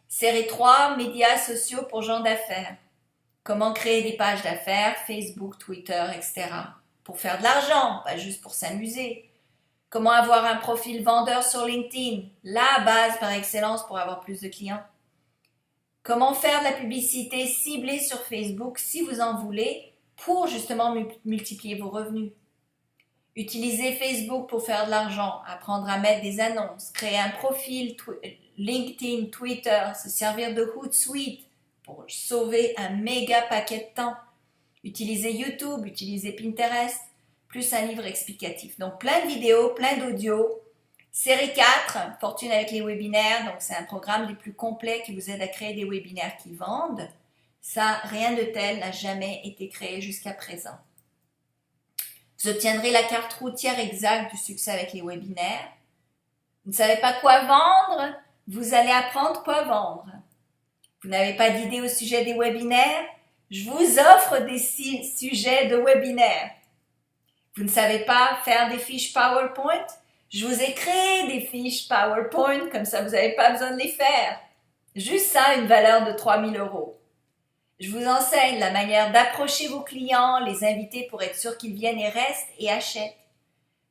Speaker 1: Série 3, médias sociaux pour gens d'affaires. Comment créer des pages d'affaires, Facebook, Twitter, etc. Pour faire de l'argent, pas juste pour s'amuser. Comment avoir un profil vendeur sur LinkedIn, la base par excellence pour avoir plus de clients. Comment faire de la publicité ciblée sur Facebook si vous en voulez pour justement multiplier vos revenus. Utiliser Facebook pour faire de l'argent, apprendre à mettre des annonces, créer un profil LinkedIn, Twitter, se servir de Hootsuite pour sauver un méga paquet de temps. Utiliser YouTube, utiliser Pinterest, plus un livre explicatif. Donc plein de vidéos, plein d'audios. Série 4, Fortune avec les webinaires. Donc c'est un programme des plus complets qui vous aide à créer des webinaires qui vendent. Ça, rien de tel n'a jamais été créé jusqu'à présent. Vous obtiendrez la carte routière exacte du succès avec les webinaires. Vous ne savez pas quoi vendre? Vous allez apprendre quoi vendre. Vous n'avez pas d'idée au sujet des webinaires? Je vous offre des sujets de webinaires. Vous ne savez pas faire des fiches PowerPoint? Je vous ai créé des fiches PowerPoint, comme ça vous n'avez pas besoin de les faire. Juste ça, une valeur de 3 000 €. Je vous enseigne la manière d'approcher vos clients, les inviter pour être sûr qu'ils viennent et restent et achètent.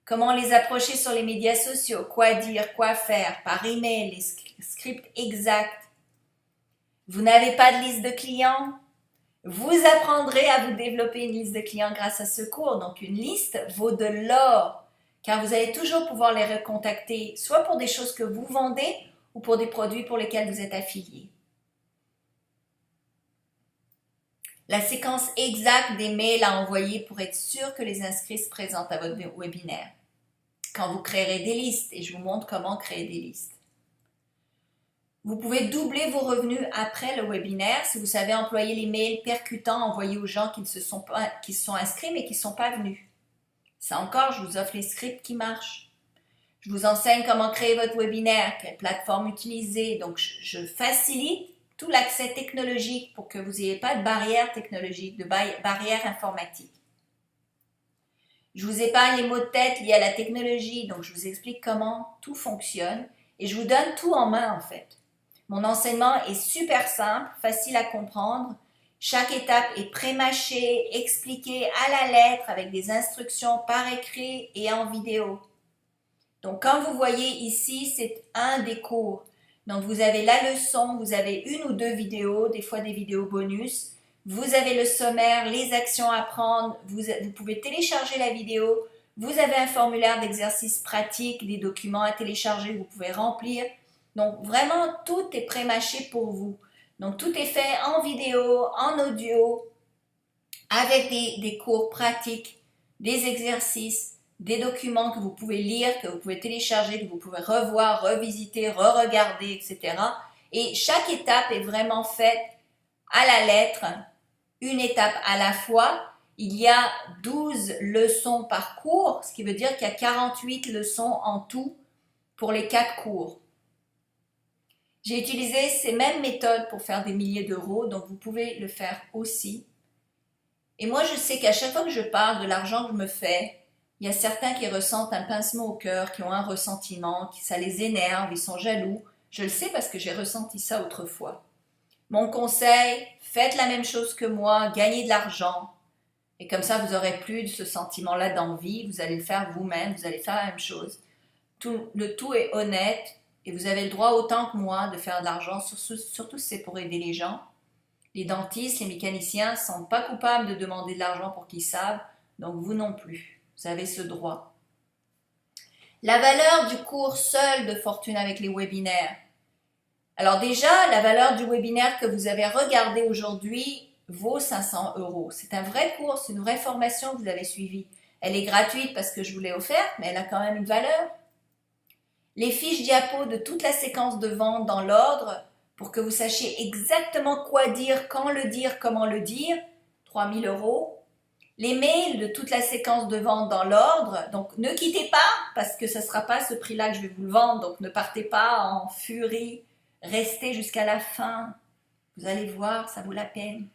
Speaker 1: Comment les approcher sur les médias sociaux, quoi dire, quoi faire, par email, les scripts exacts. Vous n'avez pas de liste de clients? Vous apprendrez à vous développer une liste de clients grâce à ce cours. Donc une liste vaut de l'or, car vous allez toujours pouvoir les recontacter, soit pour des choses que vous vendez ou pour des produits pour lesquels vous êtes affilié. La séquence exacte des mails à envoyer pour être sûr que les inscrits se présentent à votre webinaire. Quand vous créerez des listes, et je vous montre comment créer des listes. Vous pouvez doubler vos revenus après le webinaire si vous savez employer les mails percutants envoyés aux gens qui se sont inscrits mais qui ne sont pas venus. Ça encore, je vous offre les scripts qui marchent. Je vous enseigne comment créer votre webinaire, quelle plateforme utiliser. Donc, je facilite tout l'accès technologique pour que vous n'ayez pas de barrière technologique, de barrière informatique. Je vous épargne les maux de tête liés à la technologie, donc je vous explique comment tout fonctionne et je vous donne tout en main en fait. Mon enseignement est super simple, facile à comprendre. Chaque étape est pré-mâchée, expliquée à la lettre avec des instructions par écrit et en vidéo. Donc, quand vous voyez ici, c'est un des cours. Donc, vous avez la leçon, vous avez une ou deux vidéos, des fois des vidéos bonus. Vous avez le sommaire, les actions à prendre. Vous pouvez télécharger la vidéo. Vous avez un formulaire d'exercice pratique, des documents à télécharger, vous pouvez remplir. Donc, vraiment, tout est pré-mâché pour vous. Donc, tout est fait en vidéo, en audio, avec des cours pratiques, des exercices, des documents que vous pouvez lire, que vous pouvez télécharger, que vous pouvez revoir, revisiter, re-regarder, etc. Et chaque étape est vraiment faite à la lettre, une étape à la fois. Il y a 12 leçons par cours, ce qui veut dire qu'il y a 48 leçons en tout pour les 4 cours. J'ai utilisé ces mêmes méthodes pour faire des milliers d'euros, donc vous pouvez le faire aussi. Et moi, je sais qu'à chaque fois que je parle de l'argent que je me fais, il y a certains qui ressentent un pincement au cœur, qui ont un ressentiment, qui ça les énerve, ils sont jaloux. Je le sais parce que j'ai ressenti ça autrefois. Mon conseil, faites la même chose que moi, gagnez de l'argent. Et comme ça, vous n'aurez plus de ce sentiment-là d'envie, vous allez le faire vous-même, vous allez faire la même chose. Le tout est honnête. Et vous avez le droit autant que moi de faire de l'argent, surtout si c'est pour aider les gens. Les dentistes, les mécaniciens ne sont pas coupables de demander de l'argent pour qu'ils savent, donc vous non plus. Vous avez ce droit. La valeur du cours seul de Fortune avec les webinaires. Alors déjà, la valeur du webinaire que vous avez regardé aujourd'hui, vaut 500 euros. C'est un vrai cours, c'est une vraie formation que vous avez suivie. Elle est gratuite parce que je vous l'ai offerte, mais elle a quand même une valeur. Les fiches diapos de toute la séquence de vente dans l'ordre pour que vous sachiez exactement quoi dire, quand le dire, comment le dire, 3000 euros. Les mails de toute la séquence de vente dans l'ordre, donc ne quittez pas parce que ce ne sera pas ce prix-là que je vais vous le vendre, donc ne partez pas en furie, restez jusqu'à la fin, vous allez voir, ça vaut la peine.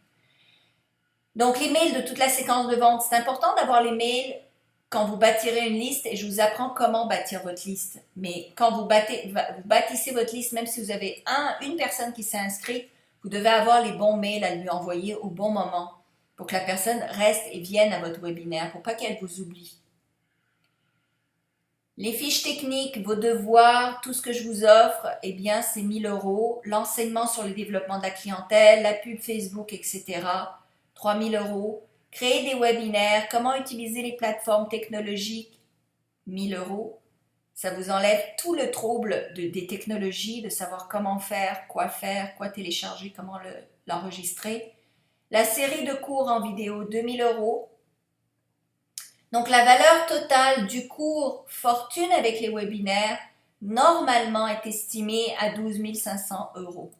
Speaker 1: Donc les mails de toute la séquence de vente, c'est important d'avoir les mails quand vous bâtirez une liste et je vous apprends comment bâtir votre liste. Mais quand vous bâtissez votre liste, même si vous avez une personne qui s'est inscrite, vous devez avoir les bons mails à lui envoyer au bon moment pour que la personne reste et vienne à votre webinaire, pour pas qu'elle vous oublie. Les fiches techniques, vos devoirs, tout ce que je vous offre, eh bien c'est 1000 euros. L'enseignement sur le développement de la clientèle, la pub Facebook, etc. 3000 euros. Créer des webinaires, comment utiliser les plateformes technologiques, 1000 euros. Ça vous enlève tout le trouble des technologies, de savoir comment faire, quoi télécharger, comment l'enregistrer. La série de cours en vidéo, 2000 euros. Donc la valeur totale du cours Fortune avec les webinaires, normalement est estimée à 12 500 euros.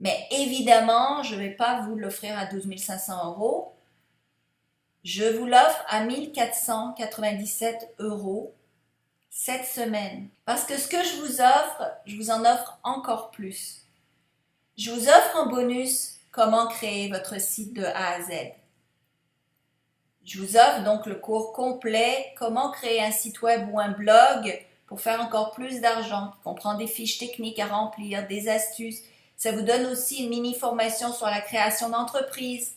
Speaker 1: Mais évidemment, je ne vais pas vous l'offrir à 12 500 euros. Je vous l'offre à 1497 euros cette semaine. Parce que ce que je vous en offre encore plus. Je vous offre en bonus comment créer votre site de A à Z. Je vous offre donc le cours complet comment créer un site web ou un blog pour faire encore plus d'argent, qui comprend des fiches techniques à remplir, des astuces. Ça vous donne aussi une mini formation sur la création d'entreprise.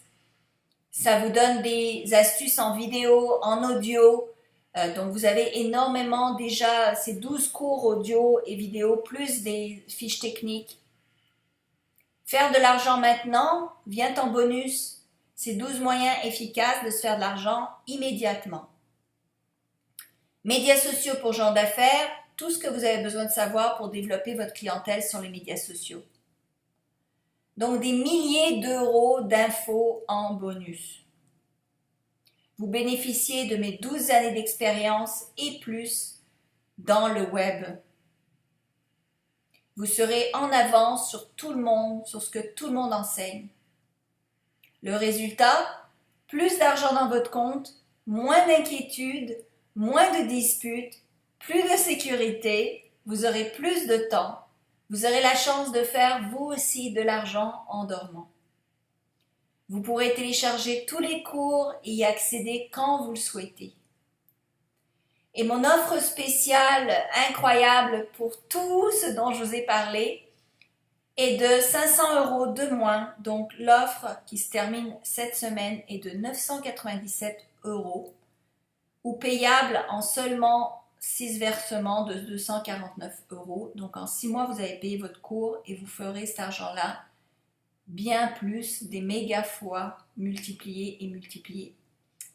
Speaker 1: Ça vous donne des astuces en vidéo, en audio. Donc vous avez énormément déjà, ces 12 cours audio et vidéo, plus des fiches techniques. Faire de l'argent maintenant vient en bonus. C'est 12 moyens efficaces de se faire de l'argent immédiatement. Médias sociaux pour gens d'affaires, tout ce que vous avez besoin de savoir pour développer votre clientèle sur les médias sociaux. Donc des milliers d'euros d'infos en bonus. Vous bénéficiez de mes 12 années d'expérience et plus dans le web. Vous serez en avance sur tout le monde, sur ce que tout le monde enseigne. Le résultat, plus d'argent dans votre compte, moins d'inquiétude, moins de disputes, plus de sécurité, vous aurez plus de temps, vous aurez la chance de faire vous aussi de l'argent en dormant. Vous pourrez télécharger tous les cours et y accéder quand vous le souhaitez. Et mon offre spéciale incroyable pour tout ce dont je vous ai parlé est de 500 euros de moins. Donc l'offre qui se termine cette semaine est de 997 euros ou payable en seulement 6 versements de 249 euros. Donc en 6 mois, vous avez payé votre cours et vous ferez cet argent-là bien plus, des méga fois multipliés et multipliés.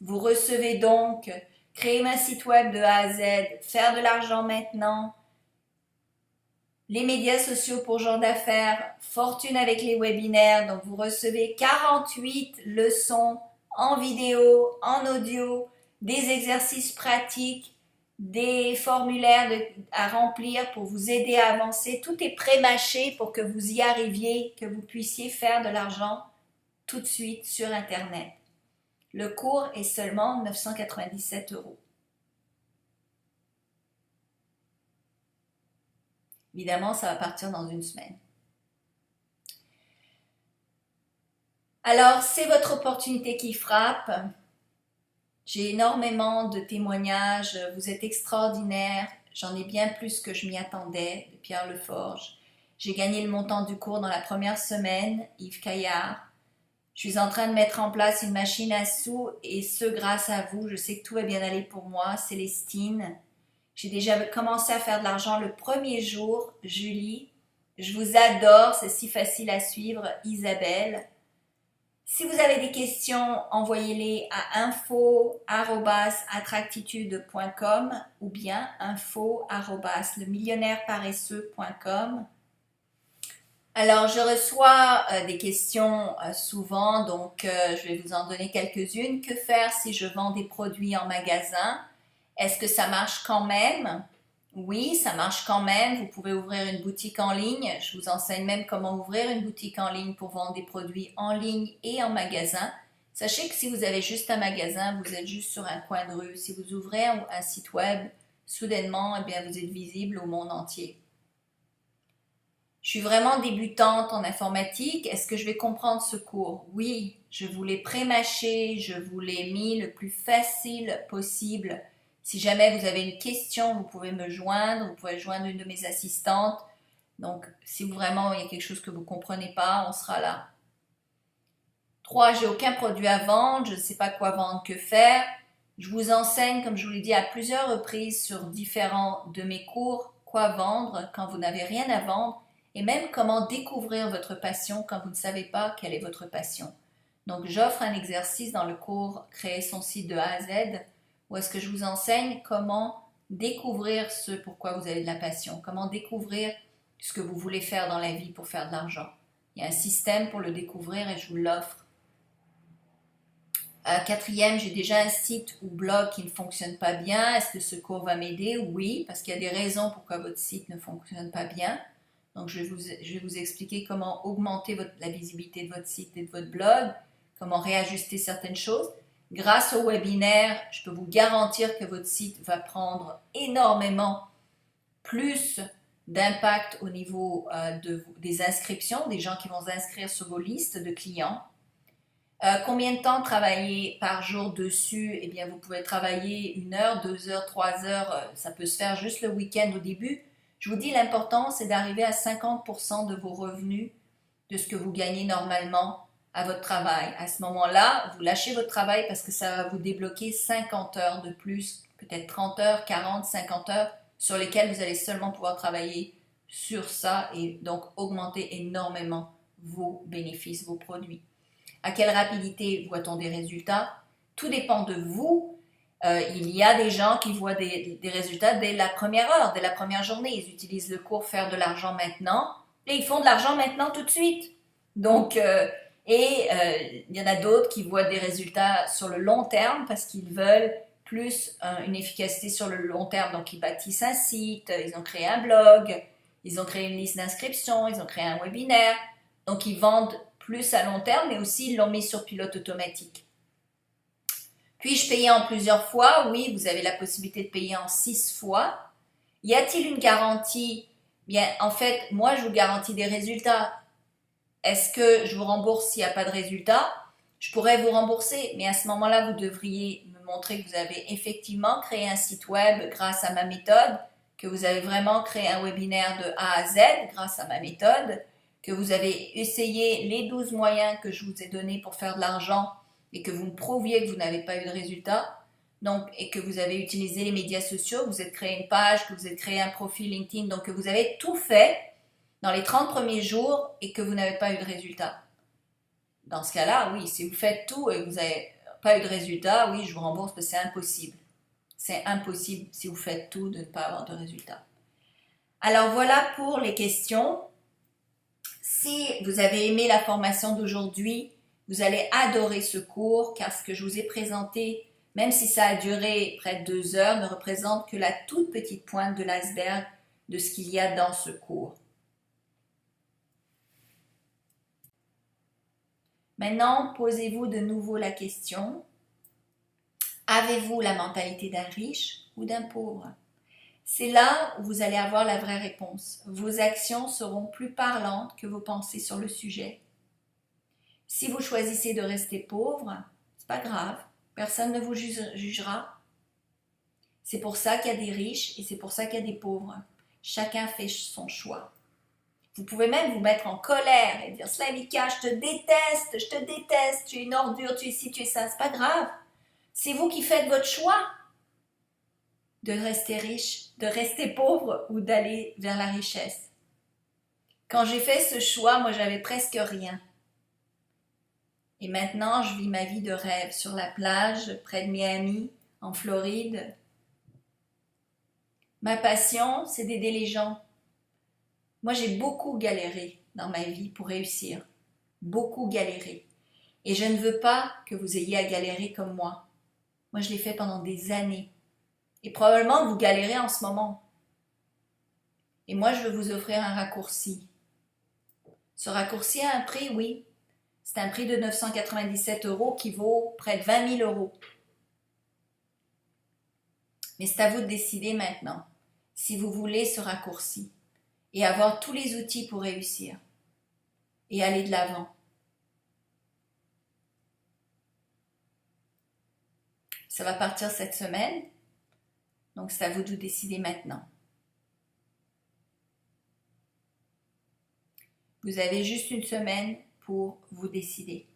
Speaker 1: Vous recevez donc créer un site web de A à Z, faire de l'argent maintenant, les médias sociaux pour gens d'affaires, fortune avec les webinaires. Donc vous recevez 48 leçons en vidéo, en audio, des exercices pratiques, des formulaires à remplir pour vous aider à avancer. Tout est pré-mâché pour que vous y arriviez, que vous puissiez faire de l'argent tout de suite sur Internet. Le cours est seulement 997 euros. Évidemment, ça va partir dans une semaine. Alors, c'est votre opportunité qui frappe. J'ai énormément de témoignages. Vous êtes extraordinaires. J'en ai bien plus que je m'y attendais, de Pierre Leforge. J'ai gagné le montant du cours dans la première semaine, Yves Caillard. Je suis en train de mettre en place une machine à sous et ce grâce à vous. Je sais que tout va bien aller pour moi. Célestine. J'ai déjà commencé à faire de l'argent le premier jour. Julie. Je vous adore. C'est si facile à suivre. Isabelle. Si vous avez des questions, envoyez-les à info@attractitude.com ou bien info@lemillionaireparesseux.com. Alors, je reçois des questions souvent, donc je vais vous en donner quelques-unes. Que faire si je vends des produits en magasin? Est-ce que ça marche quand même? Oui, ça marche quand même. Vous pouvez ouvrir une boutique en ligne. Je vous enseigne même comment ouvrir une boutique en ligne pour vendre des produits en ligne et en magasin. Sachez que si vous avez juste un magasin, vous êtes juste sur un coin de rue. Si vous ouvrez un site web, soudainement, eh bien, vous êtes visible au monde entier. Je suis vraiment débutante en informatique. Est-ce que je vais comprendre ce cours? Oui, je vous l'ai pré-mâché, je vous l'ai mis le plus facile possible. Si jamais vous avez une question, vous pouvez me joindre, vous pouvez joindre une de mes assistantes. Donc, si vraiment il y a quelque chose que vous ne comprenez pas, on sera là. 3. J'ai aucun produit à vendre, je ne sais pas quoi vendre, que faire. Je vous enseigne, comme je vous l'ai dit à plusieurs reprises sur différents de mes cours, quoi vendre quand vous n'avez rien à vendre et même comment découvrir votre passion quand vous ne savez pas quelle est votre passion. Donc, j'offre un exercice dans le cours Créer son site de A à Z où est-ce que je vous enseigne comment découvrir ce pourquoi vous avez de la passion, comment découvrir ce que vous voulez faire dans la vie pour faire de l'argent. Il y a un système pour le découvrir et je vous l'offre. 4e, j'ai déjà un site ou blog qui ne fonctionne pas bien. Est-ce que ce cours va m'aider? Oui, parce qu'il y a des raisons pourquoi votre site ne fonctionne pas bien. Donc, je vais vous expliquer comment augmenter la visibilité de votre site et de votre blog, comment réajuster certaines choses. Grâce au webinaire, je peux vous garantir que votre site va prendre énormément plus d'impact au niveau des inscriptions, des gens qui vont s'inscrire sur vos listes de clients. Combien de temps travailler par jour dessus? Eh bien, vous pouvez travailler 1 heure, 2 heures, 3 heures. Ça peut se faire juste le week-end au début. Je vous dis, l'important, c'est d'arriver à 50% de vos revenus, de ce que vous gagnez normalement à votre travail. À ce moment-là, vous lâchez votre travail parce que ça va vous débloquer 50 heures de plus, peut-être 30 heures, 40, 50 heures, sur lesquelles vous allez seulement pouvoir travailler sur ça et donc augmenter énormément vos bénéfices, vos produits. À quelle rapidité voit-on des résultats? Tout dépend de vous. Il y a des gens qui voient des résultats dès la première heure, dès la première journée. Ils utilisent le cours Faire de l'argent maintenant et ils font de l'argent maintenant tout de suite. Donc, il y en a d'autres qui voient des résultats sur le long terme parce qu'ils veulent plus une efficacité sur le long terme. Donc, ils bâtissent un site, ils ont créé un blog, ils ont créé une liste d'inscription, ils ont créé un webinaire. Donc, ils vendent plus à long terme, mais aussi ils l'ont mis sur pilote automatique. Puis-je payer en plusieurs fois? Oui, vous avez la possibilité de payer en 6 fois. Y a-t-il une garantie? Bien, en fait, moi, je vous garantis des résultats. Est-ce que je vous rembourse s'il n'y a pas de résultat? Je pourrais vous rembourser, mais à ce moment-là, vous devriez me montrer que vous avez effectivement créé un site web grâce à ma méthode, que vous avez vraiment créé un webinaire de A à Z grâce à ma méthode, que vous avez essayé les 12 moyens que je vous ai donnés pour faire de l'argent et que vous me prouviez que vous n'avez pas eu de résultat, donc, et que vous avez utilisé les médias sociaux, que vous avez créé une page, que vous avez créé un profil LinkedIn, donc que vous avez tout fait dans les 30 premiers jours et que vous n'avez pas eu de résultat. Dans ce cas-là, oui, si vous faites tout et que vous n'avez pas eu de résultat, oui, je vous rembourse parce que c'est impossible. C'est impossible si vous faites tout de ne pas avoir de résultat. Alors voilà pour les questions. Si vous avez aimé la formation d'aujourd'hui, vous allez adorer ce cours car ce que je vous ai présenté, même si ça a duré près de 2 heures, ne représente que la toute petite pointe de l'iceberg de ce qu'il y a dans ce cours. Maintenant, posez-vous de nouveau la question, avez-vous la mentalité d'un riche ou d'un pauvre? C'est là où vous allez avoir la vraie réponse. Vos actions seront plus parlantes que vos pensées sur le sujet. Si vous choisissez de rester pauvre, c'est pas grave, personne ne vous jugera. C'est pour ça qu'il y a des riches et c'est pour ça qu'il y a des pauvres. Chacun fait son choix. Vous pouvez même vous mettre en colère et dire Slavika, je te déteste, tu es une ordure, tu es ci, tu es ça. C'est pas grave. C'est vous qui faites votre choix de rester riche, de rester pauvre ou d'aller vers la richesse. Quand j'ai fait ce choix, moi j'avais presque rien. Et maintenant, je vis ma vie de rêve sur la plage, près de Miami, en Floride. Ma passion, c'est d'aider les gens. Moi, j'ai beaucoup galéré. dans ma vie pour réussir, beaucoup galéré. Et je ne veux pas que vous ayez à galérer comme moi. Moi, je l'ai fait pendant des années. Et probablement, vous galérez en ce moment. Et moi, je veux vous offrir un raccourci. Ce raccourci a un prix, oui. C'est un prix de 997 € qui vaut près de 20 000 €. Mais c'est à vous de décider maintenant si vous voulez ce raccourci et avoir tous les outils pour réussir et aller de l'avant. Ça va partir cette semaine, donc c'est à vous de décider maintenant. Vous avez juste une semaine pour vous décider.